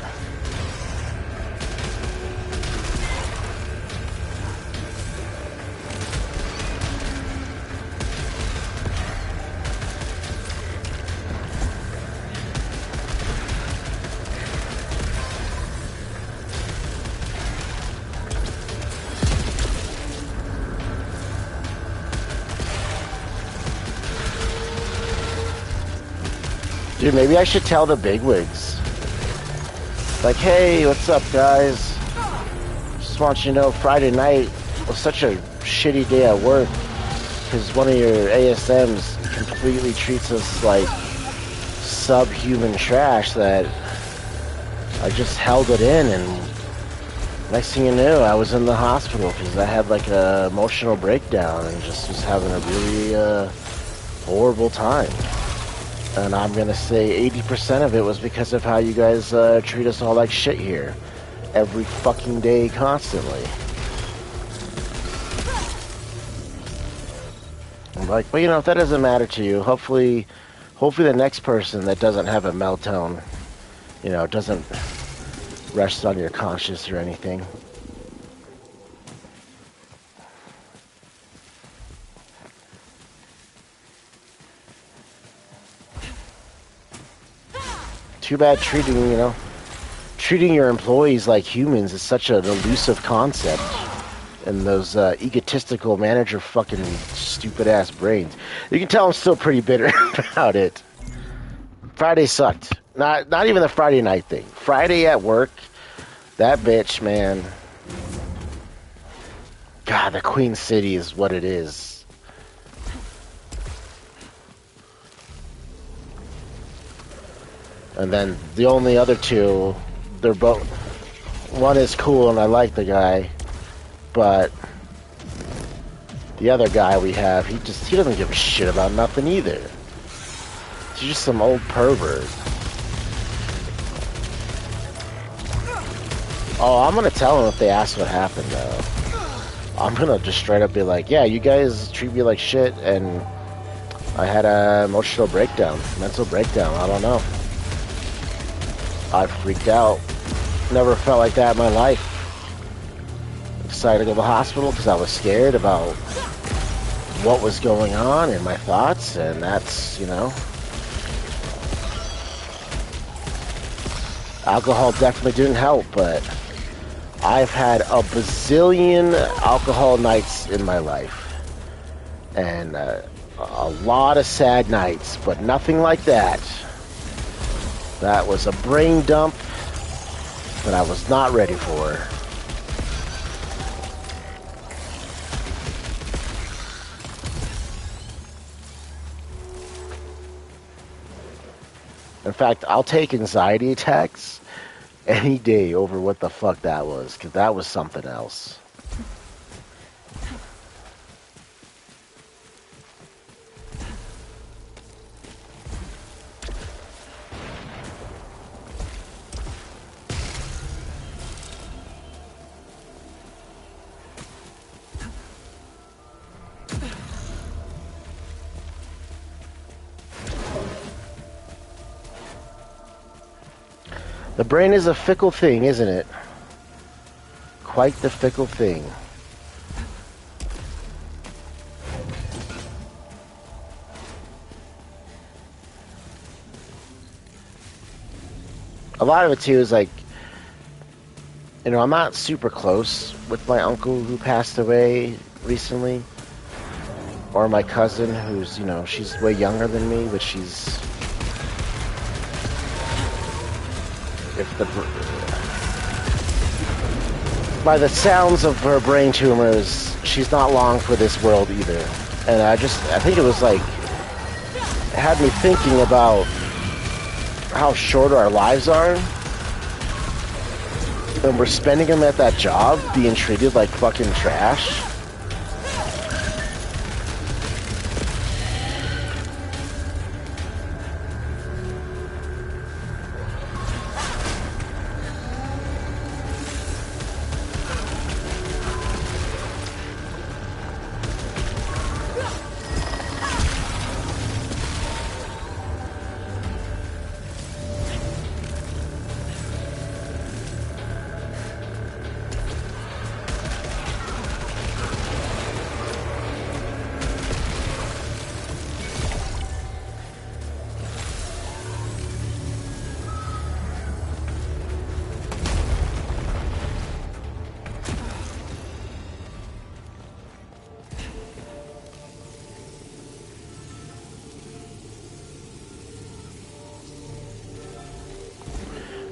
Dude, maybe I should tell the bigwigs. Like, hey, what's up, guys? Just want you to know Friday night was such a shitty day at work because one of your ASMs completely treats us like subhuman trash that I just held it in, and next thing you knew, I was in the hospital because I had like an emotional breakdown and just was having a really horrible time. And I'm gonna say 80% of it was because of how you guys treat us all like shit here. Every fucking day, constantly. I'm like, but you know, if that doesn't matter to you, hopefully the next person that doesn't have a meltdown, you know, doesn't rest on your conscience or anything. Too bad treating your employees like humans is such an elusive concept. And those egotistical manager fucking stupid ass brains. You can tell I'm still pretty bitter about it. Friday sucked. Not even the Friday night thing. Friday at work, that bitch, man. God, the Queen City is what it is. And then the only other two, they're both... One is cool and I like the guy, but the other guy we have, he doesn't give a shit about nothing either. He's just some old pervert. Oh, I'm gonna tell them if they ask what happened, though. I'm gonna just straight up be like, yeah, you guys treat me like shit, and I had a emotional breakdown, mental breakdown, I don't know. I freaked out. Never felt like that in my life. Decided to go to the hospital because I was scared about what was going on and my thoughts, and that's, you know. Alcohol definitely didn't help, but I've had a bazillion alcohol nights in my life. And a lot of sad nights, but nothing like that. That was a brain dump that I was not ready for. In fact, I'll take anxiety attacks any day over what the fuck that was, because that was something else. The brain is a fickle thing, isn't it? Quite the fickle thing. A lot of it too is like, you know, I'm not super close with my uncle who passed away recently, or my cousin who's, you know, she's way younger than me, but she's, if the, by the sounds of her brain tumors, she's not long for this world either. And I think it was like, it had me thinking about how short our lives are, and we're spending them at that job being treated like fucking trash.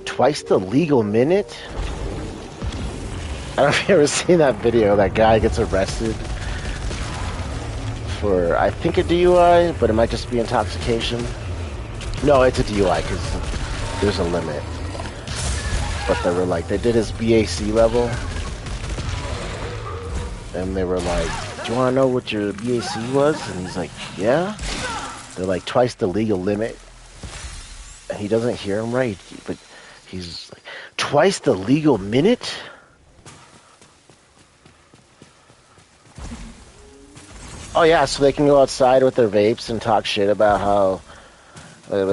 Twice the legal minute? I don't know if you've ever seen that video. That guy gets arrested for, I think, a DUI, but it might just be intoxication. No, it's a DUI because there's a limit. But they were like, they did his BAC level, and they were like, do you want to know what your BAC was? And he's like, yeah. They're like, twice the legal limit. And he doesn't hear him right, but he's like, twice the legal minute? Oh yeah, so they can go outside with their vapes and talk shit about how... Dude,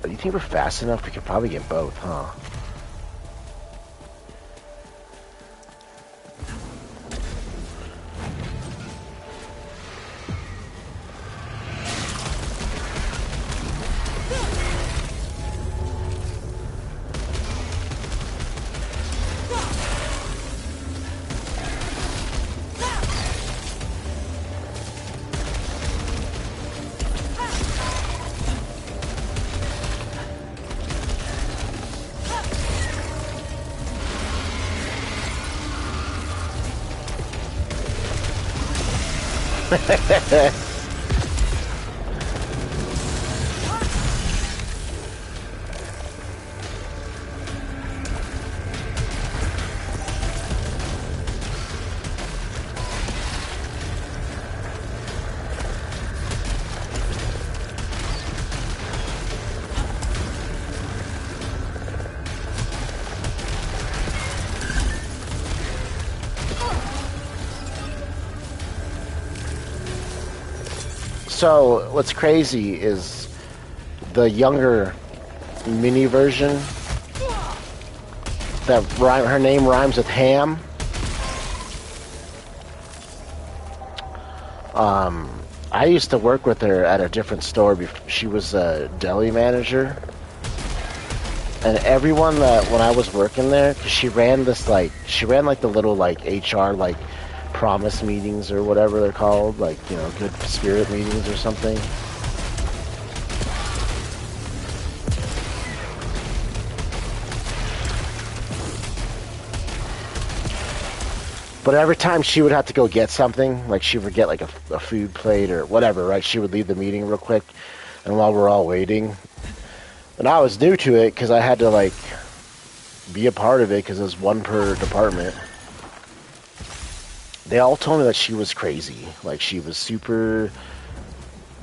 do you think we're fast enough? We could probably get both, huh? So, what's crazy is the younger mini version that her name rhymes with ham. I used to work with her at a different store. She was a deli manager. And everyone that, when I was working there, cause she ran like the little like HR like promise meetings or whatever they're called, like, you know, good spirit meetings or something. But every time she would have to go get something, like she would get like a food plate or whatever, right? She would leave the meeting real quick, and while we're all waiting, and I was new to it because I had to like be a part of it because there's one per department. They all told me that she was crazy. Like, she was super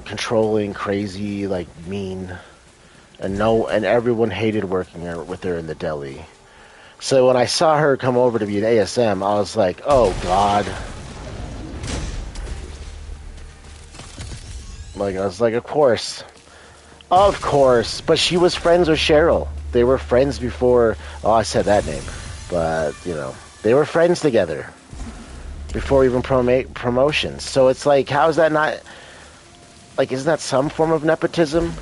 controlling, crazy, like, mean. And everyone hated working with her in the deli. So when I saw her come over to be an ASM, I was like, oh, God. Like, I was like, of course. Of course. But she was friends with Cheryl. They were friends before... Oh, I said that name. But, you know, they were friends together. Before even promotions. So it's like, how is that not... Like, isn't that some form of nepotism?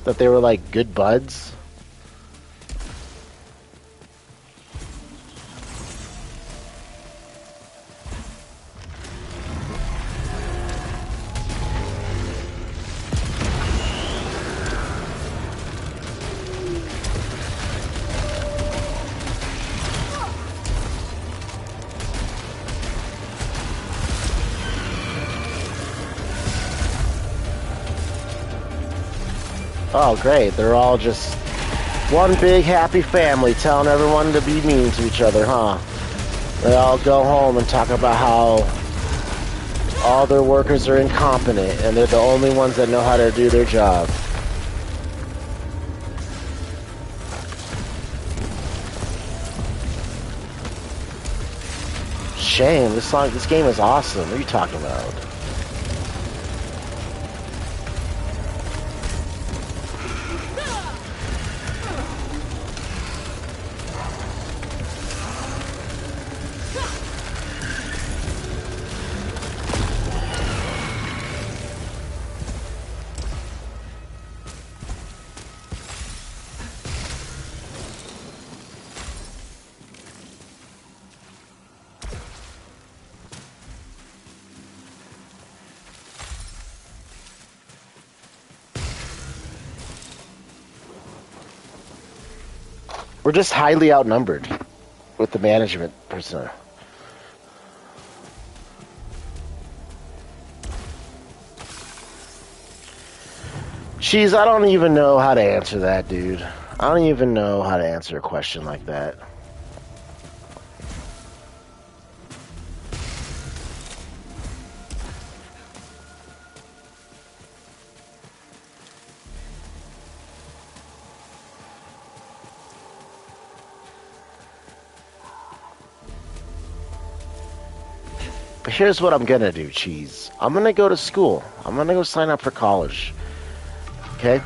That they were, like, good buds? Oh, great. They're all just one big happy family telling everyone to be mean to each other, huh? They all go home and talk about how all their workers are incompetent and they're the only ones that know how to do their job. Shame. This game is awesome. What are you talking about? We're just highly outnumbered with the management personnel. Jeez, I don't even know how to answer that, dude. I don't even know how to answer a question like that. But here's what I'm gonna do, Cheese. I'm gonna go to school. I'm gonna go sign up for college. Okay?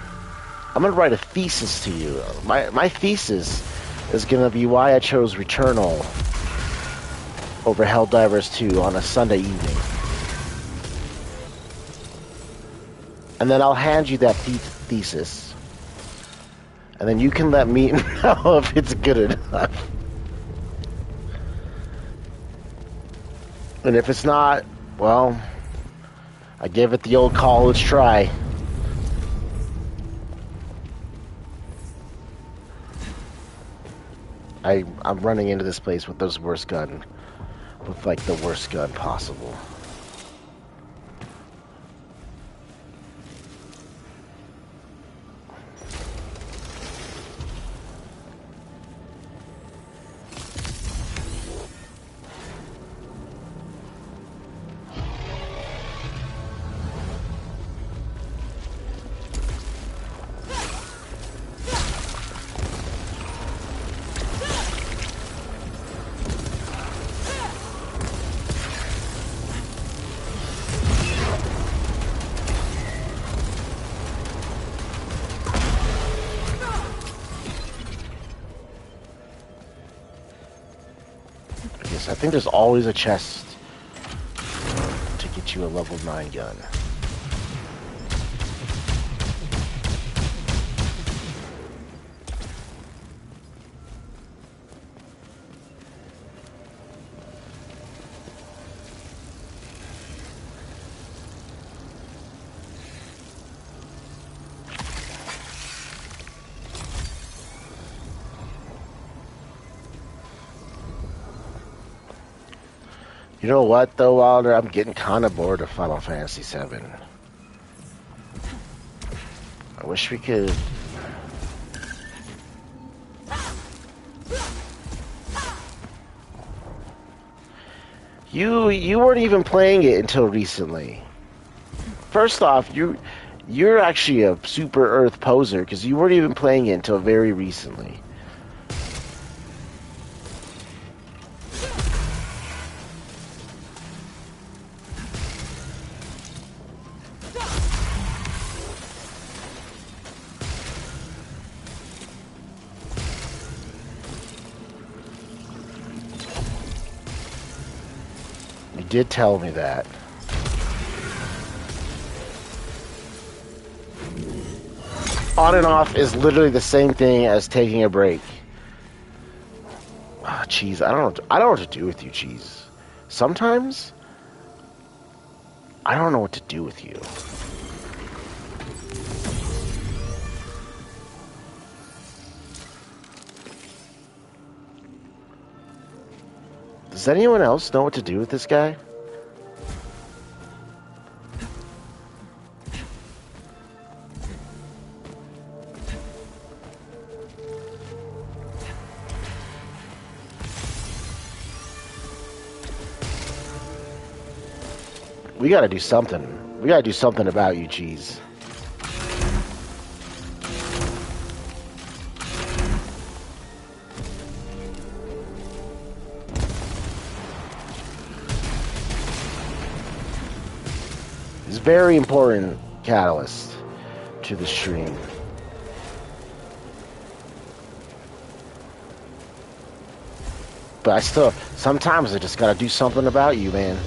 I'm gonna write a thesis to you. My thesis is gonna be why I chose Returnal over Helldivers 2 on a Sunday evening. And then I'll hand you that thesis. And then you can let me know if it's good enough. And if it's not, well, I give it the old college try. I'm running into this place with the worst gun. With, like, the worst gun possible. I think there's always a chest to get you a level 9 gun. You know what, though, Wilder? I'm getting kind of bored of Final Fantasy VII. I wish we could... You weren't even playing it until recently. First off, you're actually a super Earth poser, because you weren't even playing it until very recently. You did tell me that. On and off is literally the same thing as taking a break. Ah, Cheese, I don't know what to do with you, Cheese. Sometimes I don't know what to do with you. Does anyone else know what to do with this guy? We gotta do something. We gotta do something about you, Cheese. It's very important catalyst to the stream. But sometimes I just gotta do something about you, man.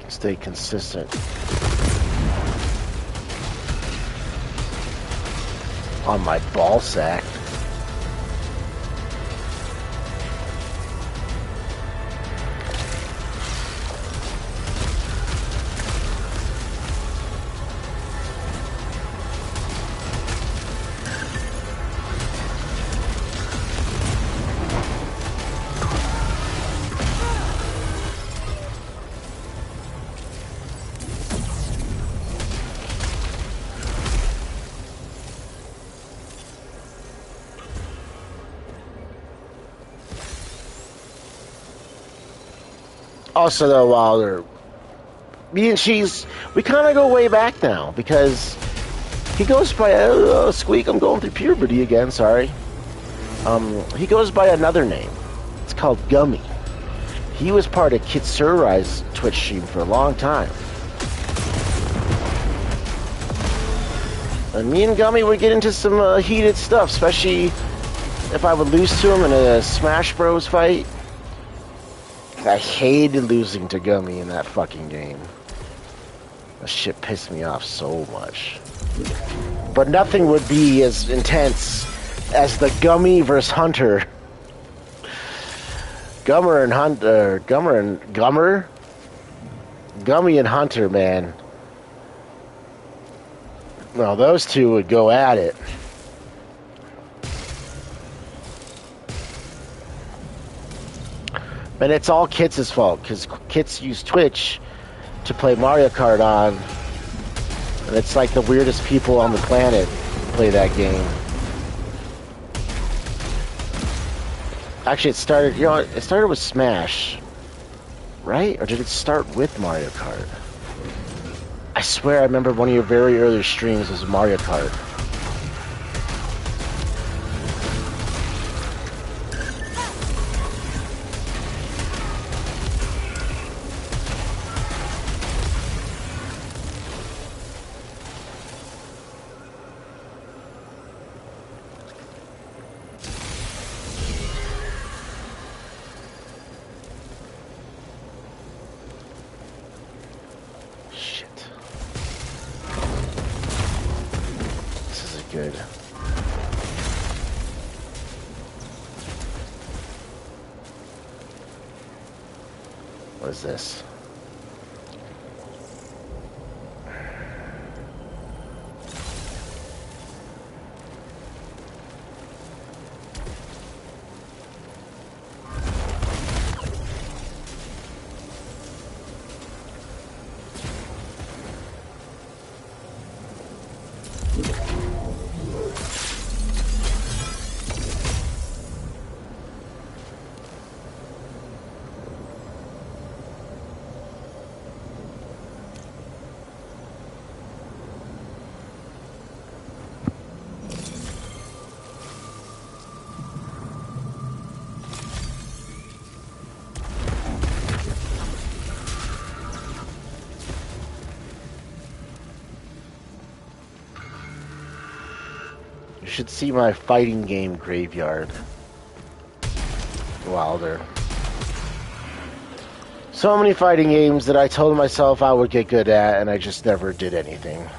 Stay consistent on my ball sack. Also, though, Wilder, me and Cheese, we kind of go way back now because he goes by Squeak. I'm going through puberty again. Sorry. He goes by another name. It's called Gummy. He was part of Kid Surrise Twitch stream for a long time. And me and Gummy would get into some heated stuff, especially if I would lose to him in a Smash Bros. Fight. I hated losing to Gummy in that fucking game. That shit pissed me off so much. But nothing would be as intense as the Gummy versus Hunter. Gummy and Hunter, man. Well, those two would go at it. And it's all Kits' fault, because Kits used Twitch to play Mario Kart on. And it's like the weirdest people on the planet play that game. Actually, it started with Smash, right? Or did it start with Mario Kart? I swear I remember one of your very early streams was Mario Kart. Good. What is this? should see my fighting game graveyard. Wilder. So many fighting games that I told myself I would get good at, and I just never did anything.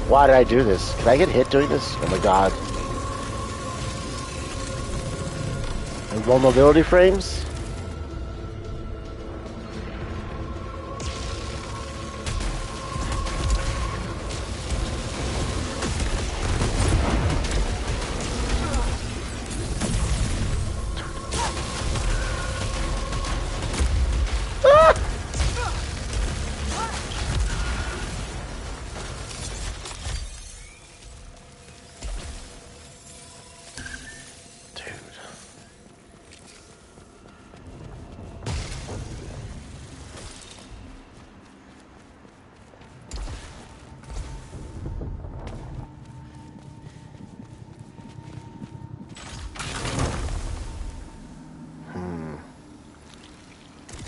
Why did I do this? Can I get hit doing this? Oh my god. Invulnerability frames?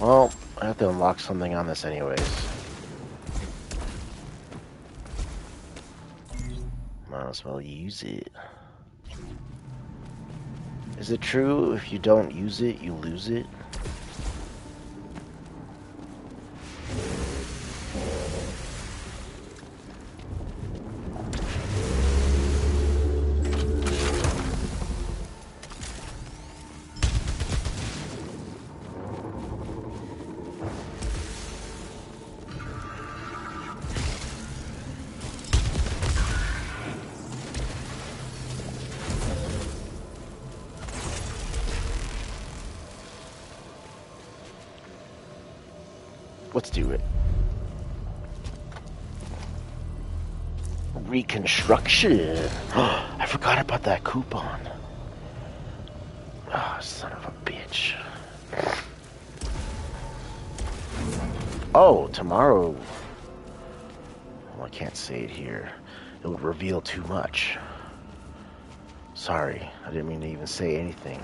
Well, I have to unlock something on this anyways. Might as well use it. Is it true if you don't use it, you lose it? Let's do it. Reconstruction. I forgot about that coupon. Oh, son of a bitch. Oh, tomorrow. Well, I can't say it here. It would reveal too much. Sorry, I didn't mean to even say anything.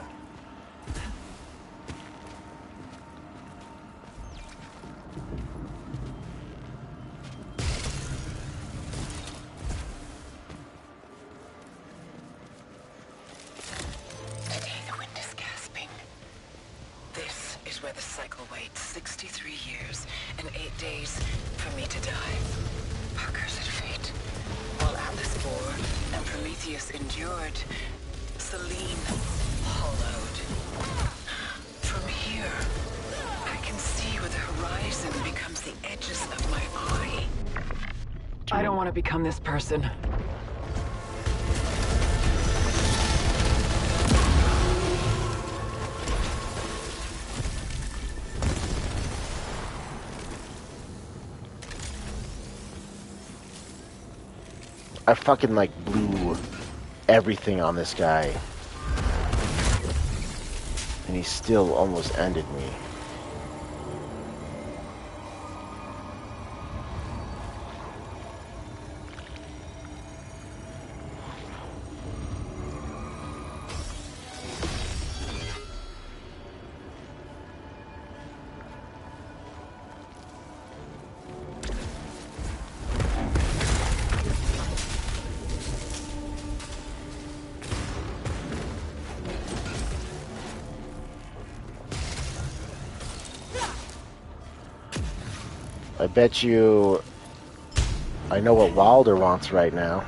Where the cycle waits 63 years and 8 days for me to die. Parker's at fate. While Atlas bore and Prometheus endured, Selene hollowed. From here, I can see where the horizon becomes the edges of my eye. I don't want to become this person. I fucking like blew everything on this guy. And he still almost ended me. I bet you I know what Wilder wants right now.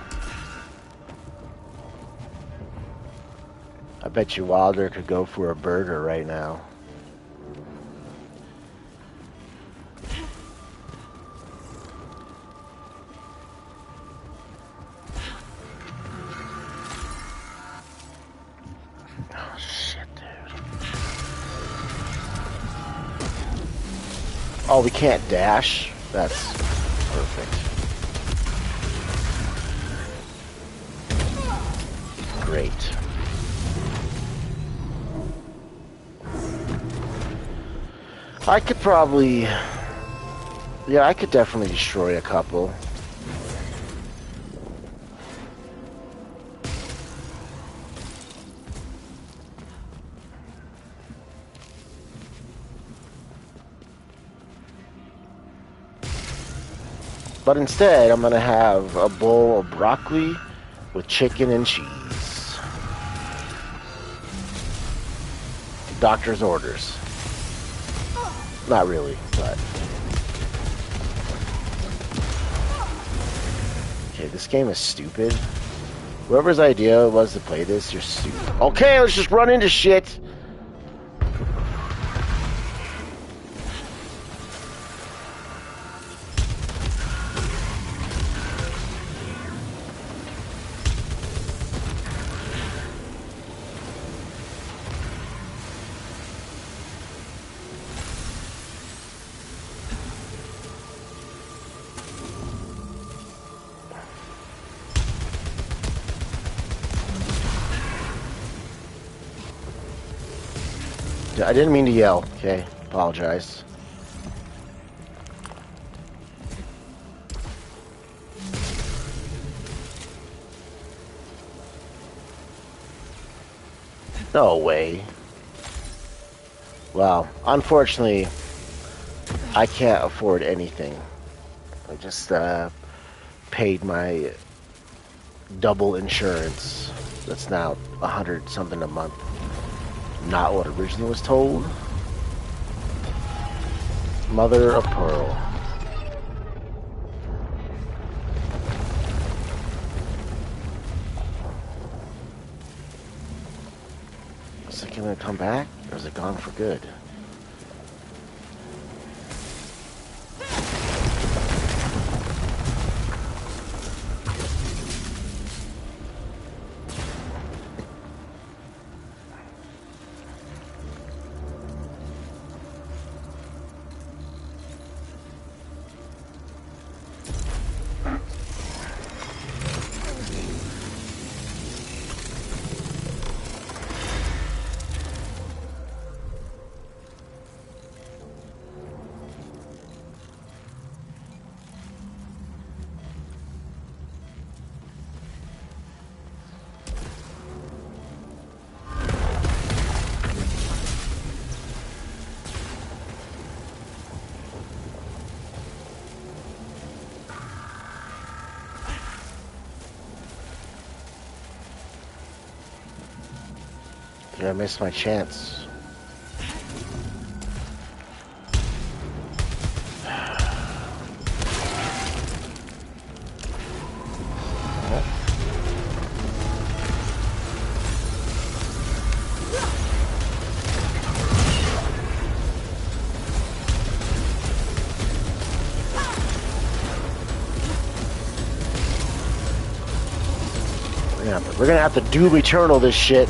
I bet you Wilder could go for a burger right now. Oh, we can't dash? That's perfect. Great. I could probably... Yeah, I could definitely destroy a couple. But instead, I'm gonna have a bowl of broccoli with chicken and cheese. Doctor's orders. Not really, but... Okay, this game is stupid. Whoever's idea it was to play this, you're stupid. Okay, let's just run into shit! I didn't mean to yell, okay? Apologize. No way. Well, unfortunately, I can't afford anything. I just paid my double insurance. That's now $100 something a month. Not what originally was told. Mother of pearl. Is it gonna come back, or is it gone for good? Did I miss my chance? Yeah, but we're gonna have to do Returnal this shit.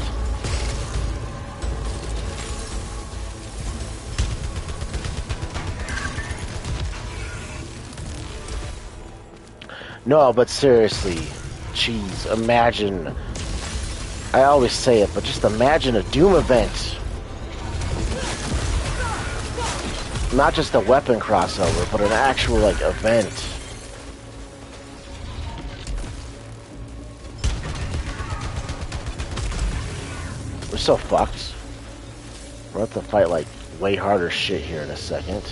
No, but seriously, jeez, imagine. I always say it, but just imagine a Doom event. Not just a weapon crossover, but an actual, like, event. We're so fucked. We're gonna have to fight, like, way harder shit here in a second.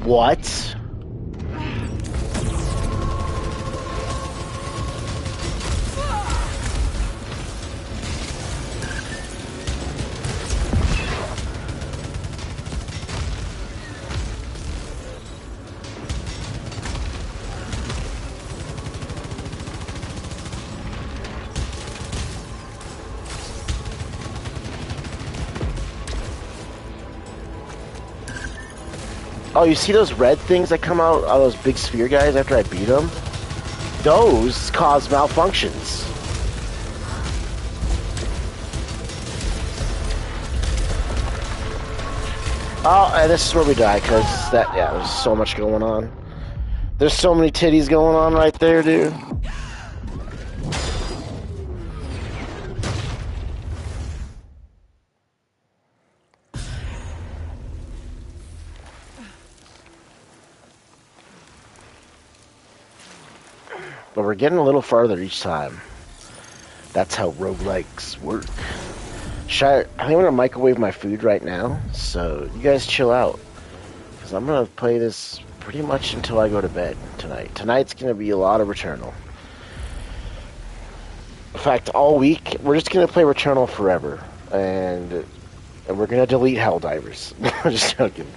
What? Oh, you see those red things that come out, all those big sphere guys after I beat them? Those cause malfunctions. Oh, and this is where we die, because that, yeah, there's so much going on. There's so many titties going on right there, dude. But we're getting a little farther each time. That's how roguelikes work. I think I'm gonna microwave my food right now, so you guys chill out. Because I'm gonna play this pretty much until I go to bed tonight. Tonight's gonna be a lot of Returnal. In fact, all week, we're just gonna play Returnal forever. And we're gonna delete Helldivers. I'm just joking.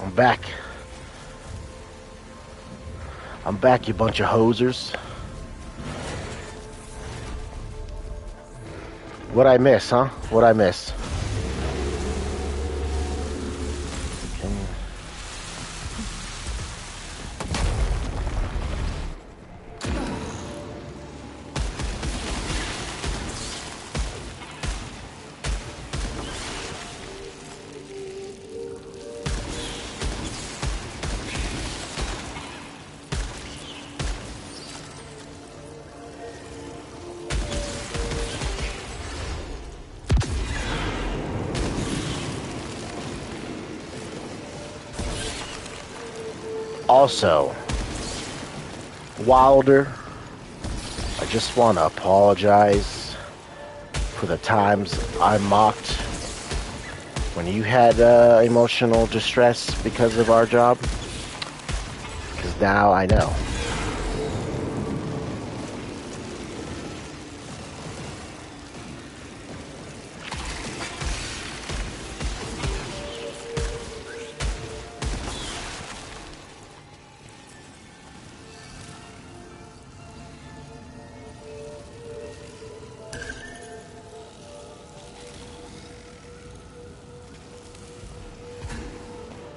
I'm back. I'm back, you bunch of hosers. What'd I miss, huh? What'd I miss? Also, Wilder, I just want to apologize for the times I mocked when you had emotional distress because of our job. Because now I know.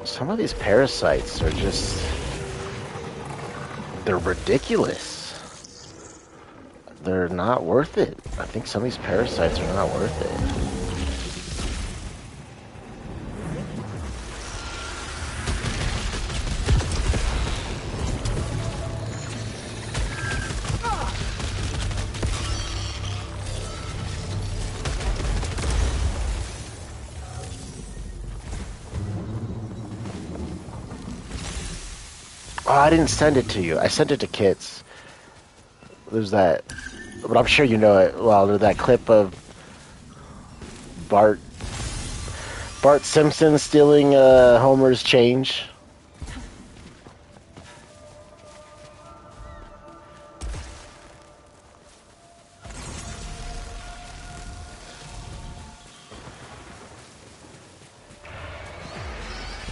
Some of these parasites are just... they're ridiculous. They're not worth it. I think some of these parasites are not worth it. Oh, I didn't send it to you. I sent it to Kits. There's that, but I'm sure you know it. Well, there's that clip of Bart Simpson stealing Homer's change.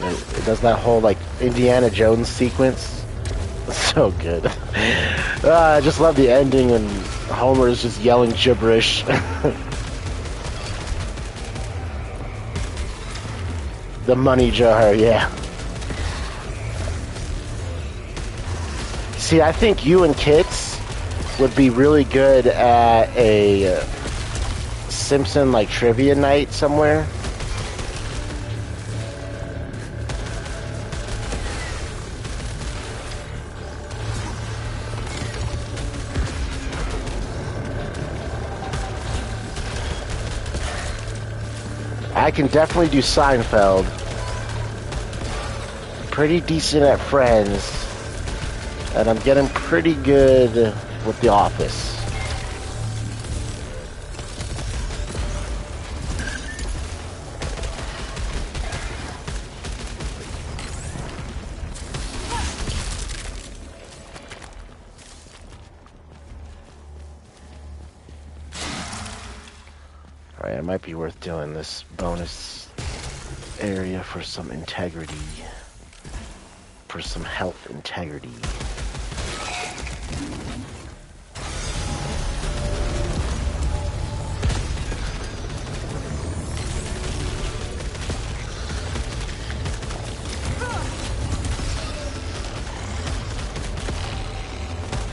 It does that whole like Indiana Jones sequence. It's so good. I just love the ending when Homer is just yelling gibberish. The money jar, yeah. See, I think you and Kits would be really good at a Simpson like trivia night somewhere. I can definitely do Seinfeld. Pretty decent at Friends. And I'm getting pretty good with The Office. Alright, it might be worth doing this bonus area for some integrity. For some health integrity.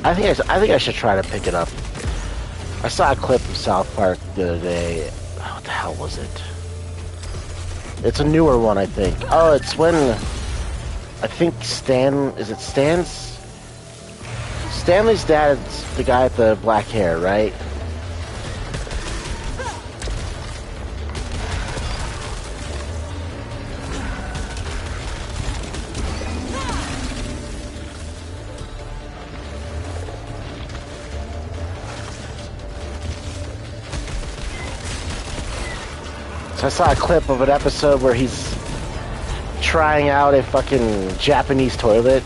I think I should try to pick it up. I saw a clip of South Park the other day. Oh, what the hell was it? It's a newer one, I think. Oh, it's when I think Stanley's dad's the guy with the black hair, right? So I saw a clip of an episode where he's trying out a fucking Japanese toilet.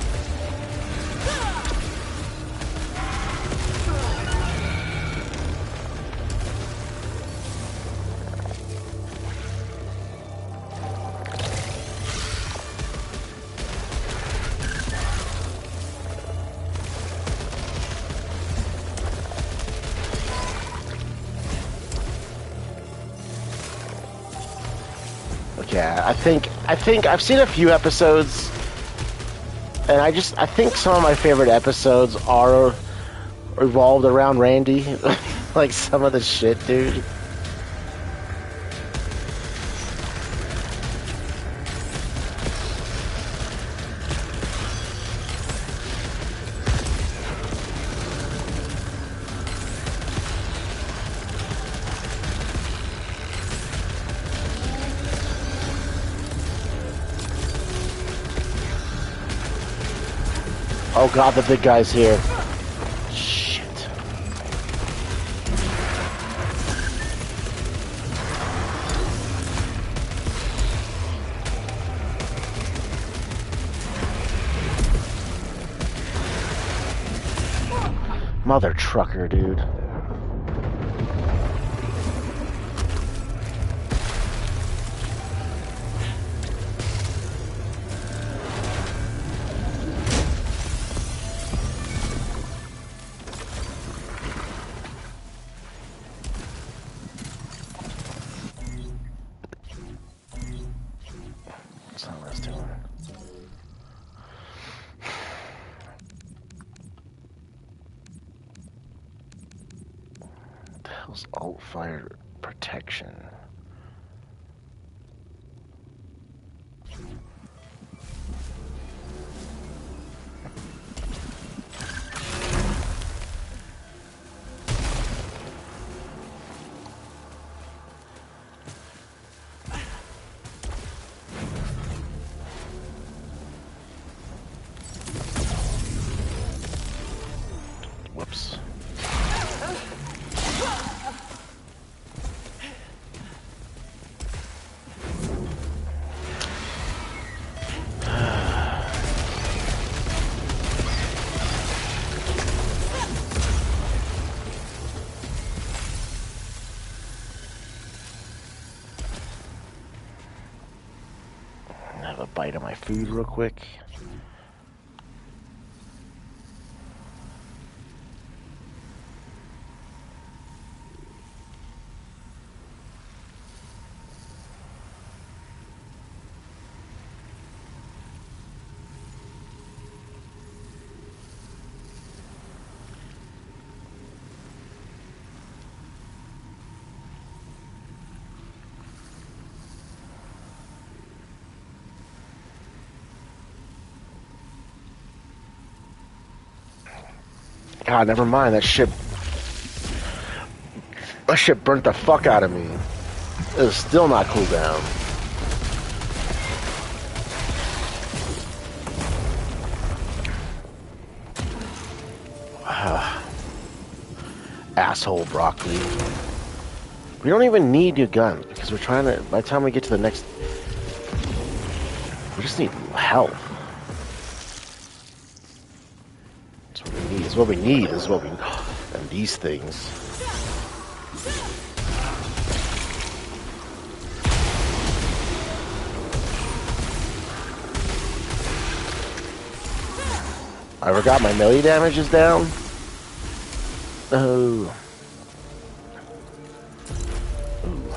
Yeah, I think I've seen a few episodes, and I think some of my favorite episodes are revolved around Randy. Like some of the shit, dude. Oh god, the big guy's here. Shit. Mother trucker, dude. That's not what I was doing. What the hell's alt fire protection? Whoops. Have a bite of my food real quick. God, never mind. That shit burnt the fuck out of me. It was still not cooled down. Asshole broccoli. We don't even need new guns because we're trying to. By the time we get to the next, we just need health. That's what we need. Is what we need. Is what we. And these things. I forgot my melee damage is down. Oh. Ooh.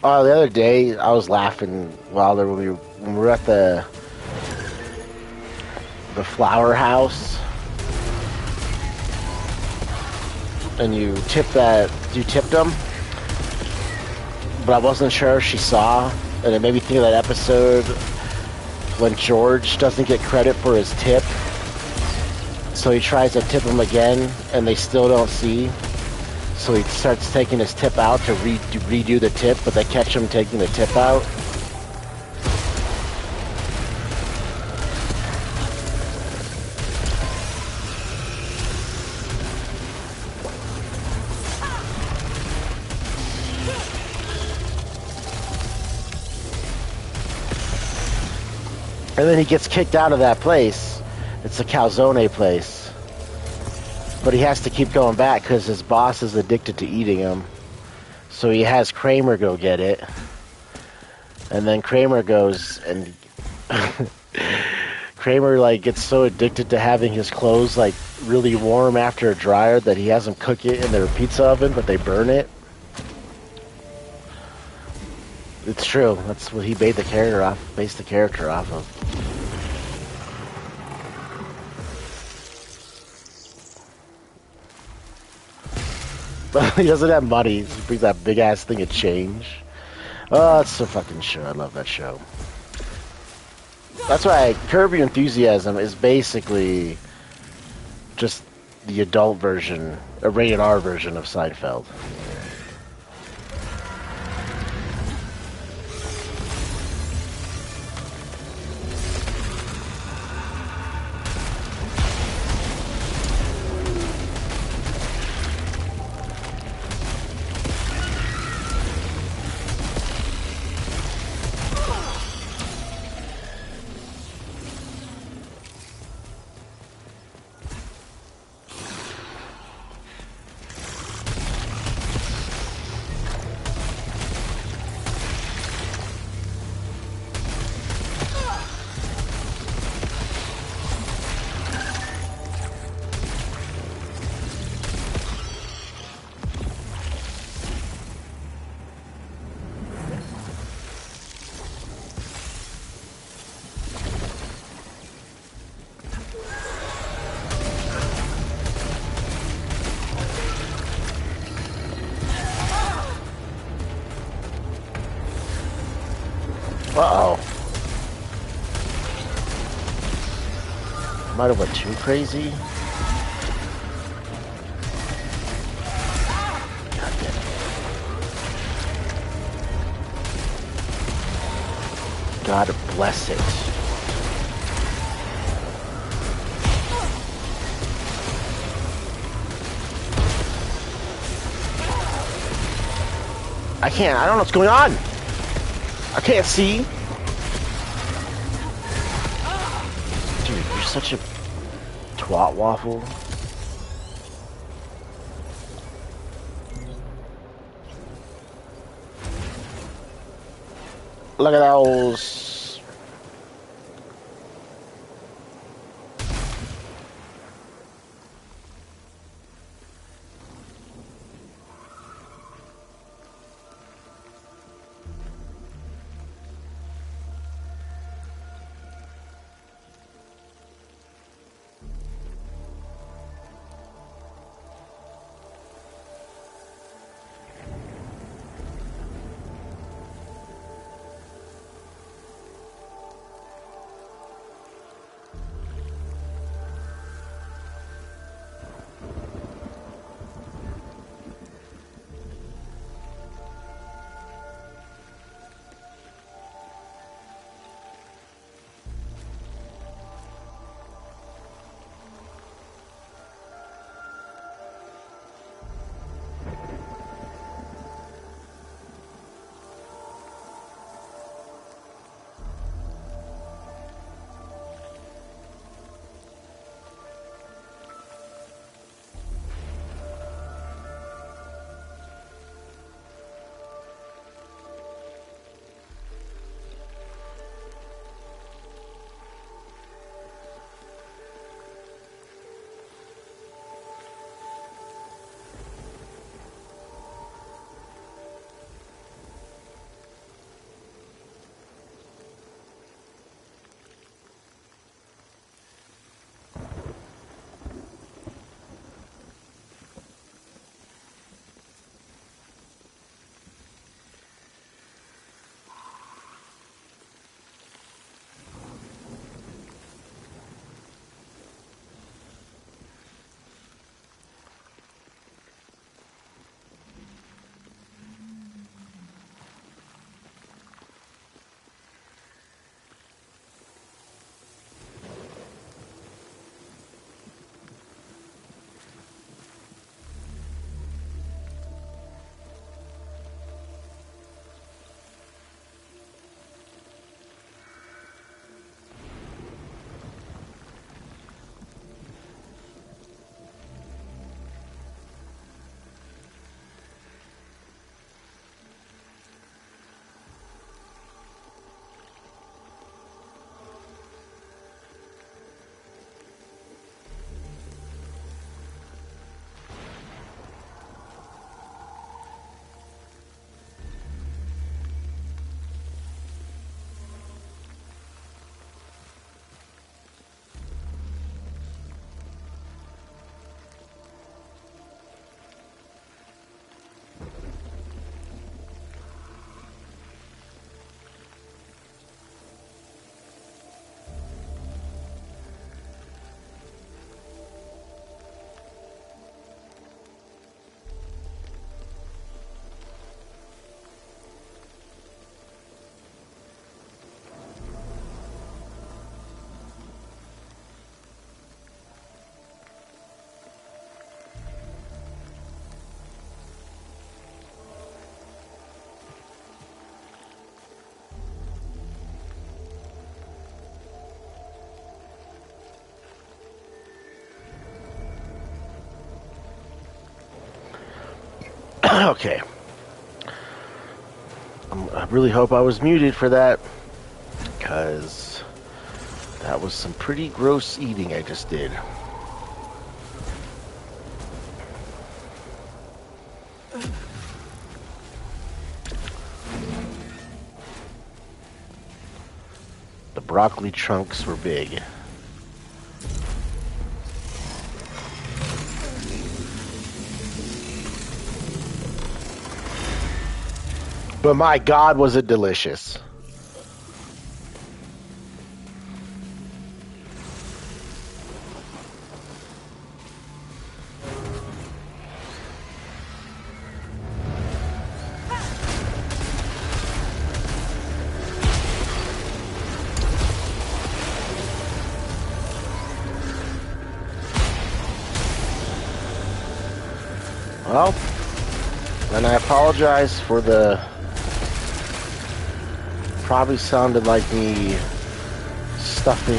Oh, the other day I was laughing while when we were at the flower house, and you tipped them. But I wasn't sure if she saw, and it made me think of that episode when George doesn't get credit for his tip. So he tries to tip him again, and they still don't see. So he starts taking his tip out to redo the tip, but they catch him taking the tip out. And then he gets kicked out of that place. It's a calzone place. But he has to keep going back because his boss is addicted to eating him. So he has Kramer go get it. And then Kramer goes and... Kramer like gets so addicted to having his clothes like really warm after a dryer that he has them cook it in their pizza oven, but they burn it. It's true. That's what he based the character off of. But he doesn't have money. He brings that big ass thing of change. Oh, it's a fucking show. I love that show. That's why Curb Your Enthusiasm is basically just the adult version, a rated R version of Seinfeld. Uh-oh. Might have went too crazy. God damn it. God bless it. I don't know what's going on. I can't see. Dude, you're such a twat waffle. Look at those. Okay. I really hope I was muted for that, because that was some pretty gross eating I just did. The broccoli chunks were big. But my God, was it delicious. Well, and I apologize for the... Probably sounded like me stuffing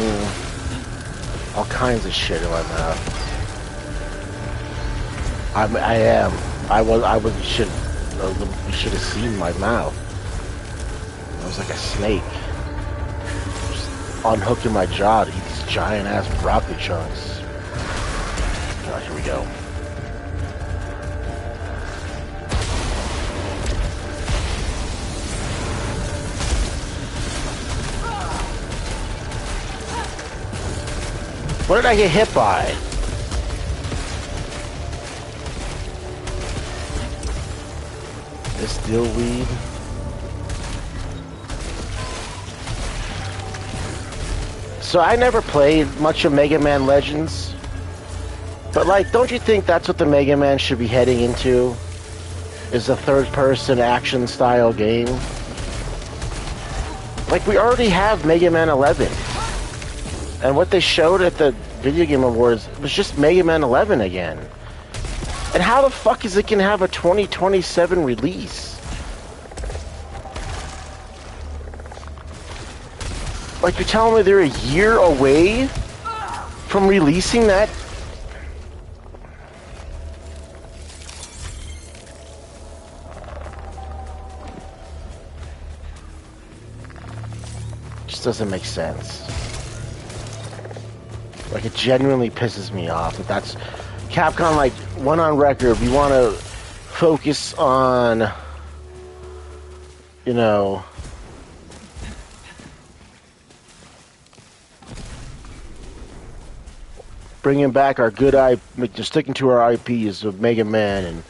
all kinds of shit in my mouth. I am. You should have seen my mouth. I was like a snake. Just unhooking my jaw to eat these giant ass broccoli chunks. Oh, here we go. What did I get hit by? This dillweed. So I never played much of Mega Man Legends. But like, don't you think that's what the Mega Man should be heading into? Is a third-person action style game? Like, we already have Mega Man 11. And what they showed at the Video Game Awards was just Mega Man 11 again. And how the fuck is it gonna have a 2027 release? Like, you're telling me they're a year away from releasing that? Just doesn't make sense. Like, it genuinely pisses me off that that's... Capcom, like, went on record, we want to focus on, you know... bringing back our good IP, just sticking to our IPs of Mega Man and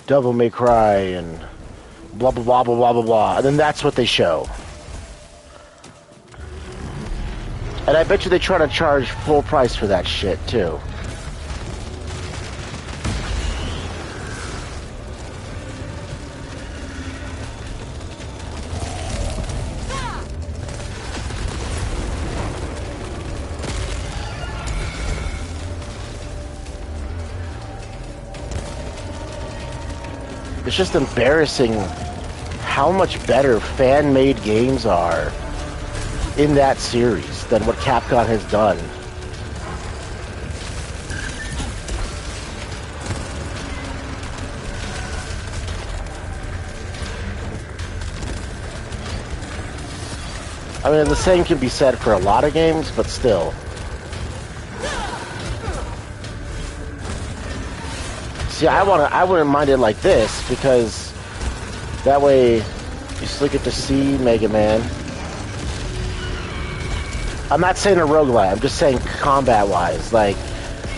Devil May Cry and blah, blah, blah, blah, blah, blah, blah. And then that's what they show. And I bet you they try to charge full price for that shit, too. It's just embarrassing how much better fan-made games are in that series than what Capcom has done. I mean, the same can be said for a lot of games, but still. See, I wouldn't mind it like this, because that way you still get to see Mega Man. I'm not saying a roguelite, I'm just saying combat-wise. Like,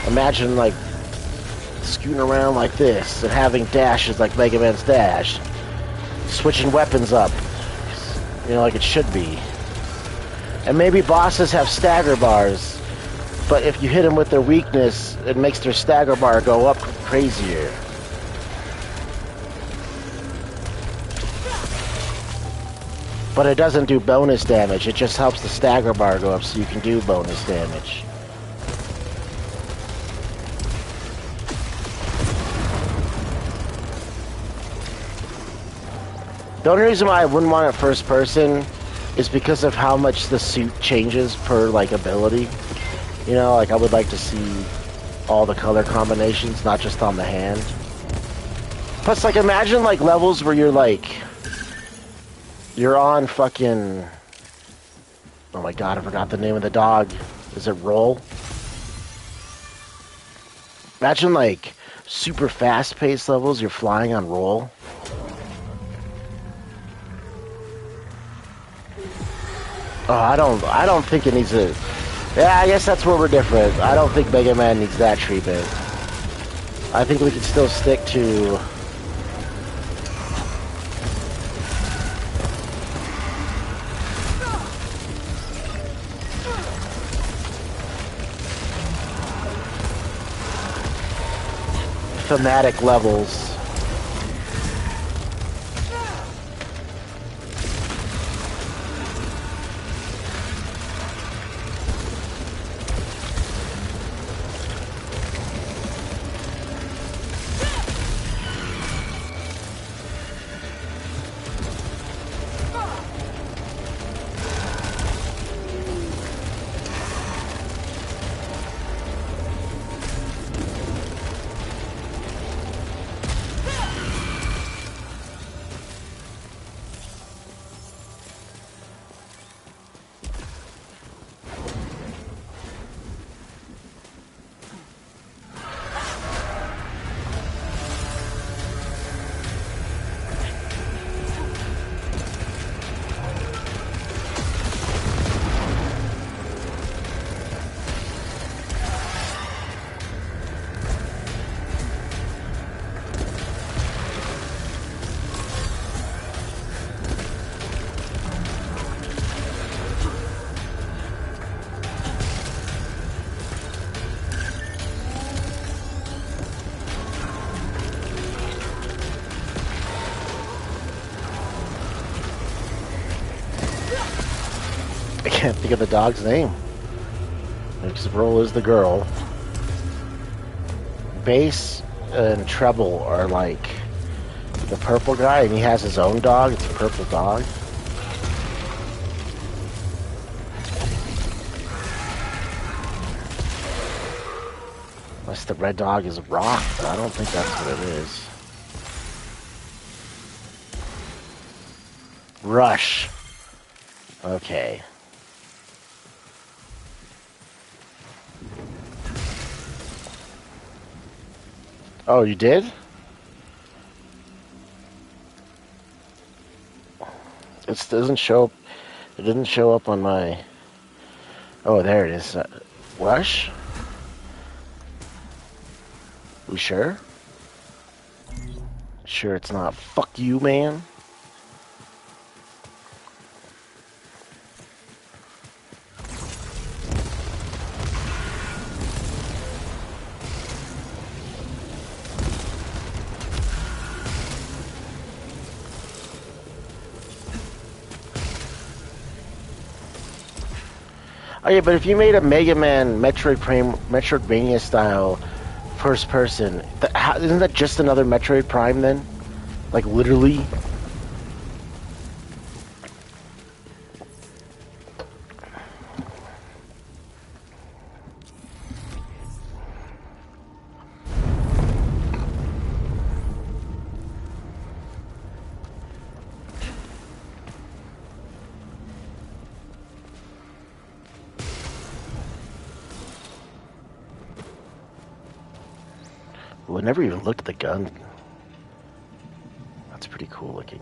imagine, like, scooting around like this and having dashes like Mega Man's dash. Switching weapons up, you know, like it should be. And maybe bosses have stagger bars. But if you hit them with their weakness, it makes their stagger bar go up crazier. But it doesn't do bonus damage, it just helps the stagger bar go up so you can do bonus damage. The only reason why I wouldn't want it first person is because of how much the suit changes per, like, ability. You know, like, I would like to see all the color combinations, not just on the hand. Plus, like, imagine, like, levels where you're, like... You're on fucking... Oh my god, I forgot the name of the dog. Is it Roll? Imagine, like, super fast-paced levels, you're flying on Roll. Oh, I don't think it needs a... Yeah, I guess that's where we're different. I don't think Mega Man needs that treatment. I think we can still stick to... thematic levels. I can't think of the dog's name. Because Roll is the girl. Bass and Treble are like the purple guy, and he has his own dog. It's a purple dog. Unless the red dog is Rock, but I don't think that's what it is. Rush. Okay. Oh, you did? It doesn't show up. It didn't show up on my... Oh, there it is. Rush? We sure? Sure it's not fuck you, man? Oh yeah, but if you made a Mega Man Metroidvania style first person, isn't that just another Metroid Prime then? Like literally? I never even looked at the gun. That's pretty cool looking.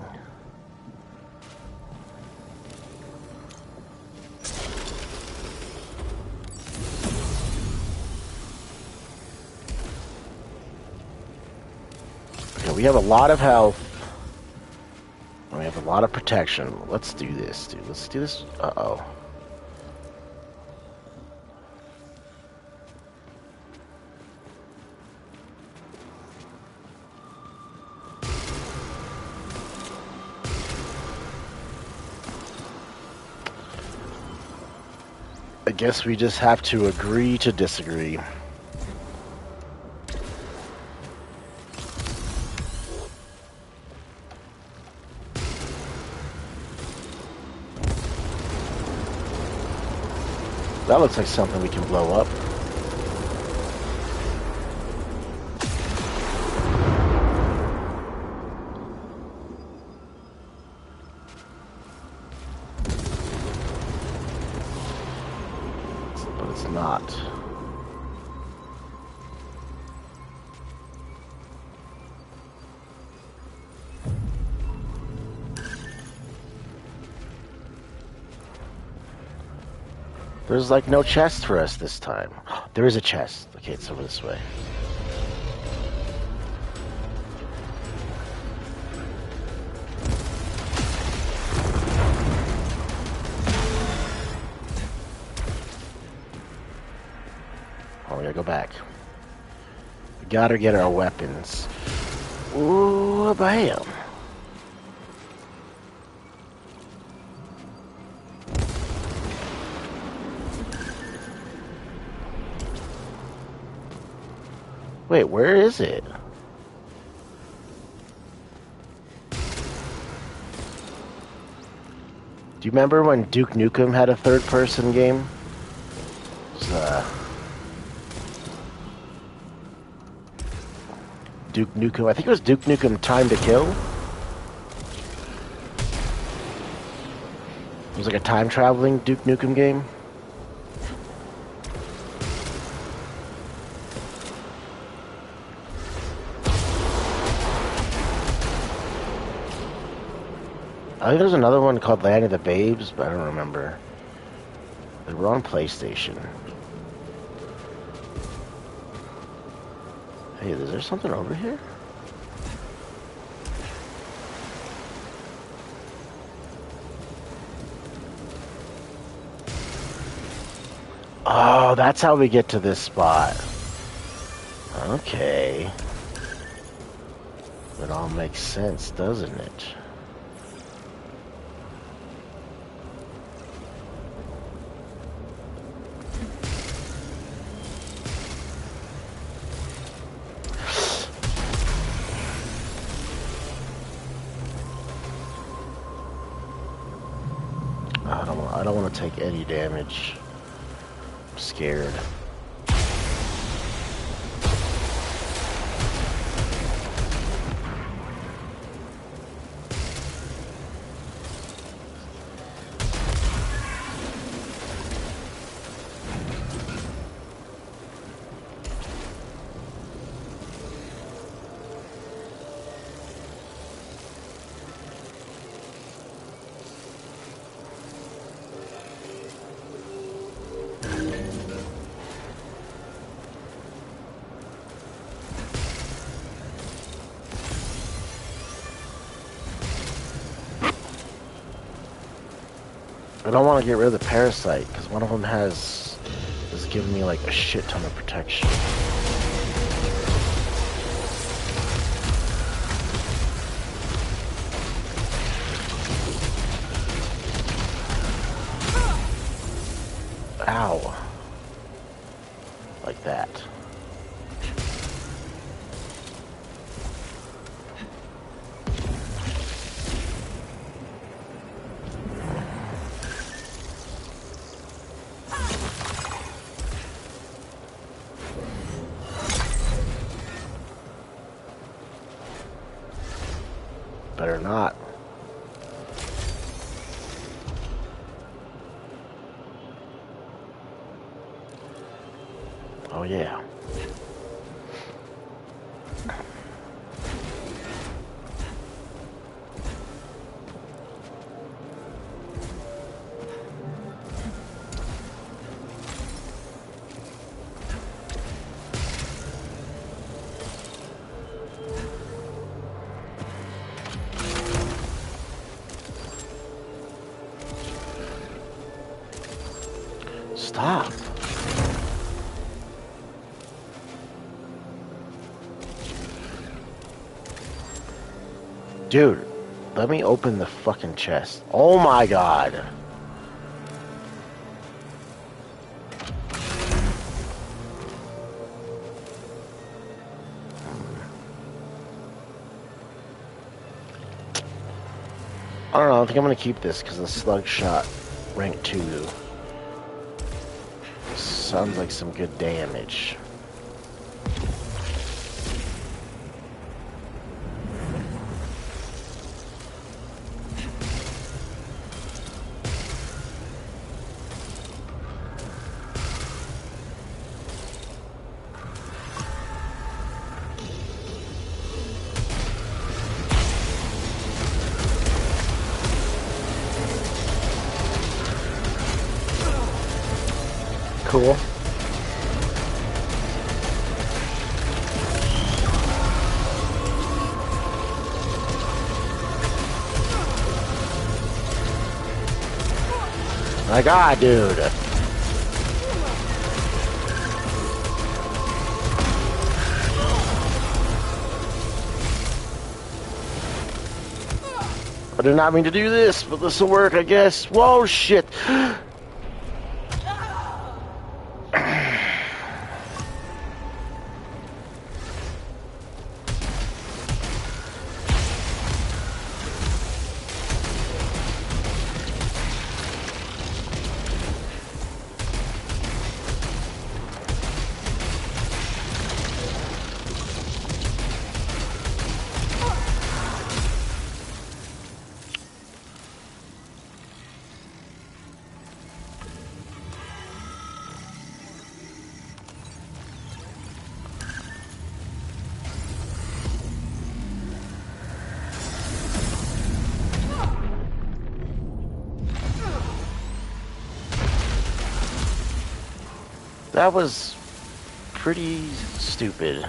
Okay, we have a lot of health. We have a lot of protection. Let's do this, dude. Let's do this. Uh-oh. I guess we just have to agree to disagree. That looks like something we can blow up. There's like no chest for us this time. There is a chest. Okay, it's over this way. Oh, we gotta go back. We gotta get our weapons. Ooh, bam. Wait, where is it? Do you remember when Duke Nukem had a third-person game? It was, Duke Nukem. I think it was Duke Nukem Time to Kill. It was like a time-traveling Duke Nukem game. I think there's another one called Land of the Babes, but I don't remember. They were on PlayStation. Hey, is there something over here? Oh, that's how we get to this spot. Okay. It all makes sense, doesn't it? I don't want to take any damage. I'm scared. I don't want to get rid of the parasite, because one of them is giving me like a shit ton of protection. Ow. Like that. Better not. Oh yeah. Stop. Dude, let me open the fucking chest. Oh my god. I don't know, I think I'm gonna keep this because the slug shot rank 2 sounds like some good damage. My God, dude. I did not mean to do this, but this will work, I guess. Whoa, shit. That was pretty stupid.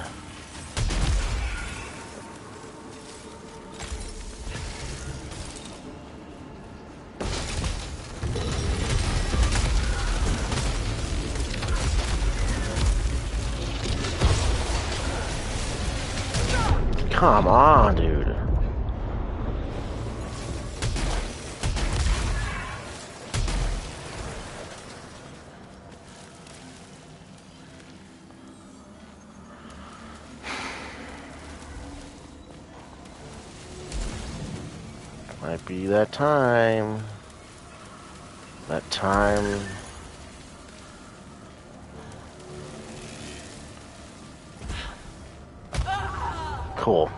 Come on, dude. Might be that time. That time. Cool.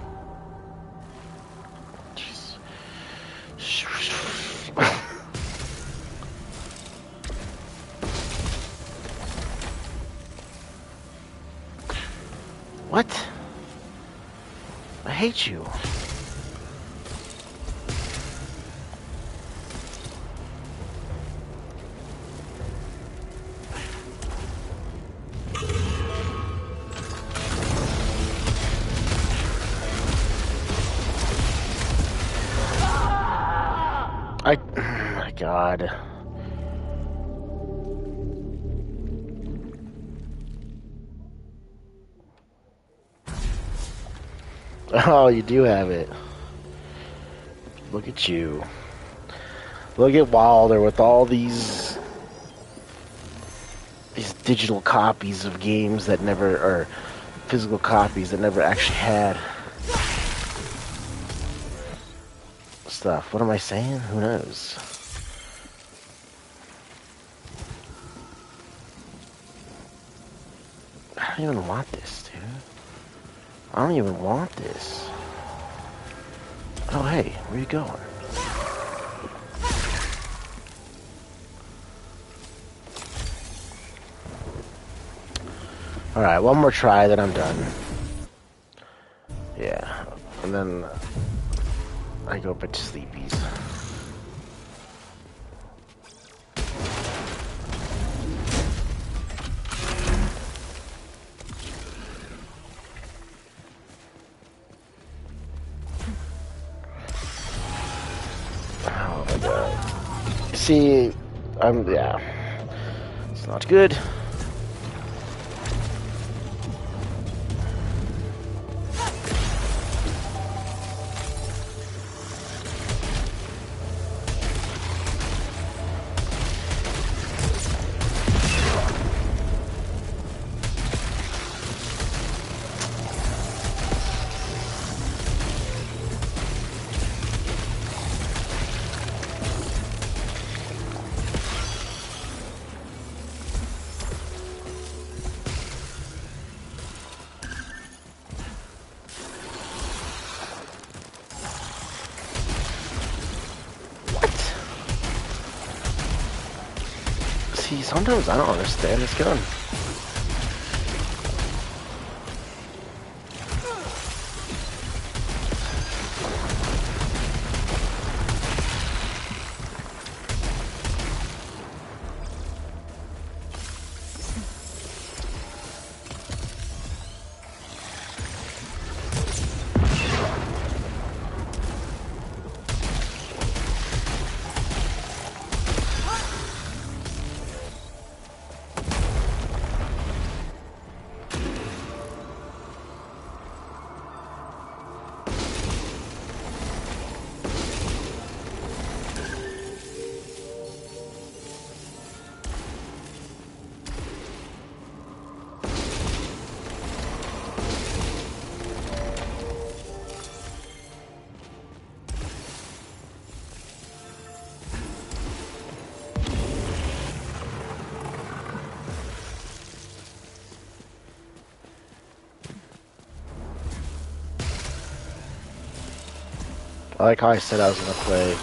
Jeez. What? I hate you. Oh my God. Oh, you do have it. Look at you. Look at Wilder with all these digital copies of games that never, or physical copies that never actually had stuff. What am I saying? Who knows? I don't even want this, dude. I don't even want this. Oh, hey, where you going? Alright, one more try, then I'm done. Yeah, and then I go back to sleepies. Oh my God. See, yeah. It's not good. See, sometimes I don't understand this gun. I like how I said I was gonna play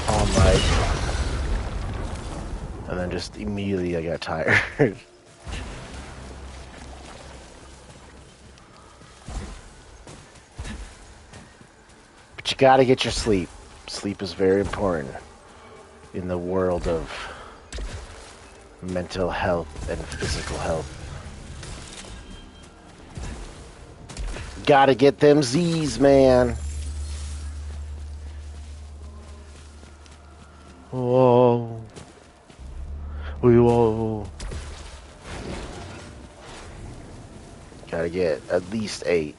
all night, and then just immediately I got tired. But you gotta get your sleep. Sleep is very important in the world of mental health and physical health. Gotta get them Z's, man. Whoa. Whoa. Gotta get at least 8.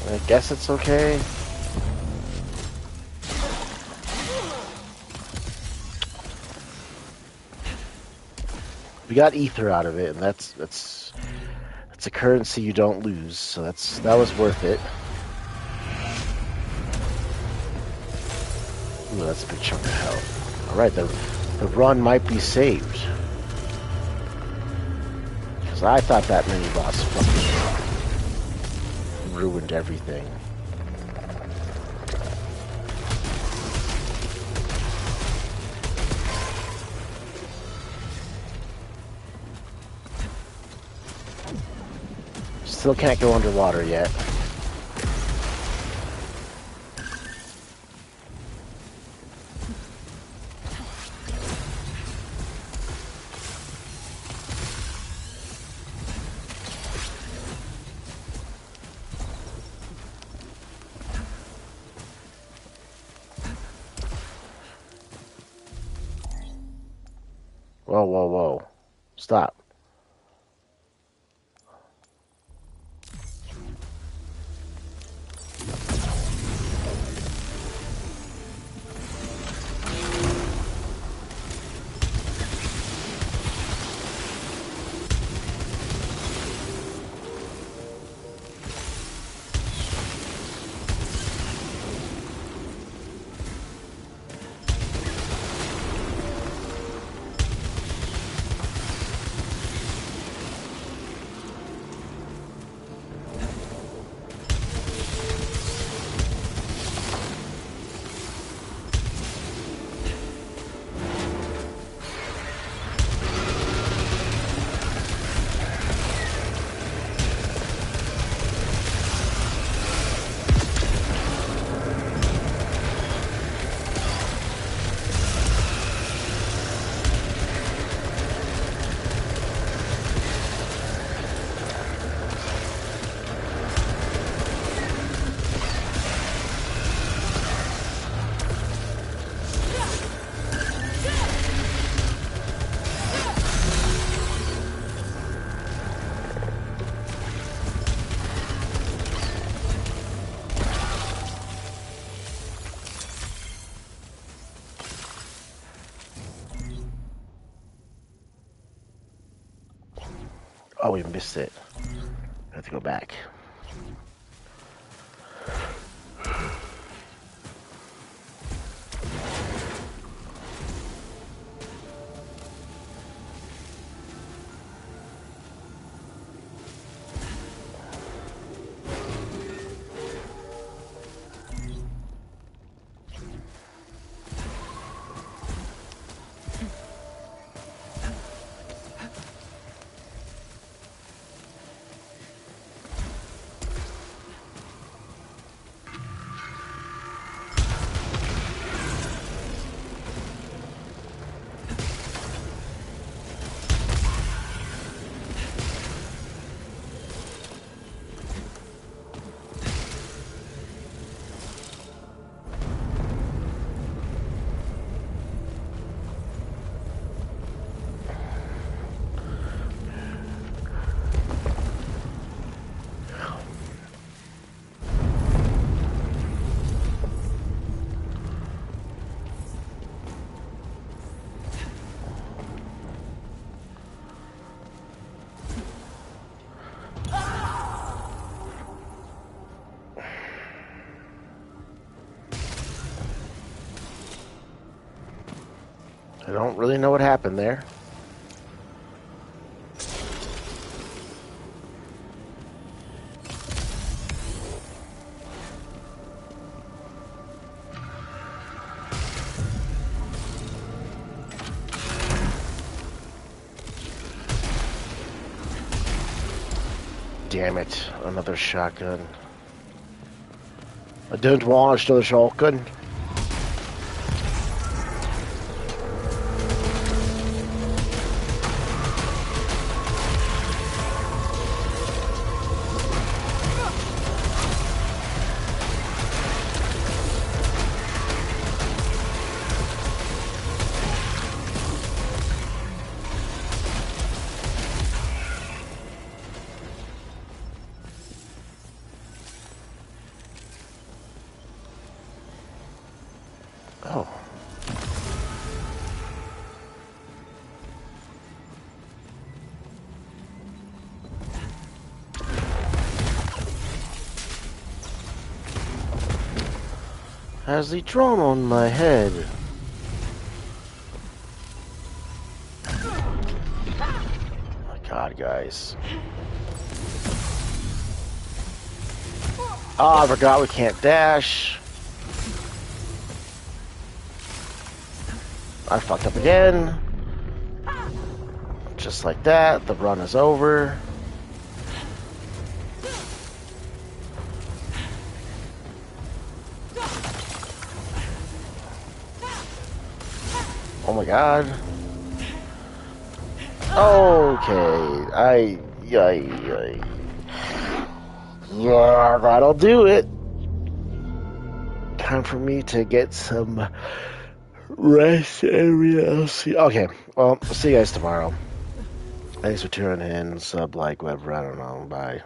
I guess it's okay. We got ether out of it, and that's a currency you don't lose, so that was worth it. Ooh, that's a big chunk of health. Alright, the run might be saved. Because I thought that mini boss fucking ruined everything. Still can't go underwater yet. Whoa, whoa, whoa. Stop. Oh, we missed it. I have to go back. I don't really know what happened there. Damn it, another shotgun. I don't want another shotgun. Oh. Has the drone on my head? Oh my God, guys. Oh, I forgot we can't dash. I fucked up again. Just like that, the run is over. Oh my God. Okay, yeah, that'll do it. Time for me to get some rest and we'll see. Okay, well, see you guys tomorrow. Thanks for tuning in, sub, like, whatever, I don't know, bye.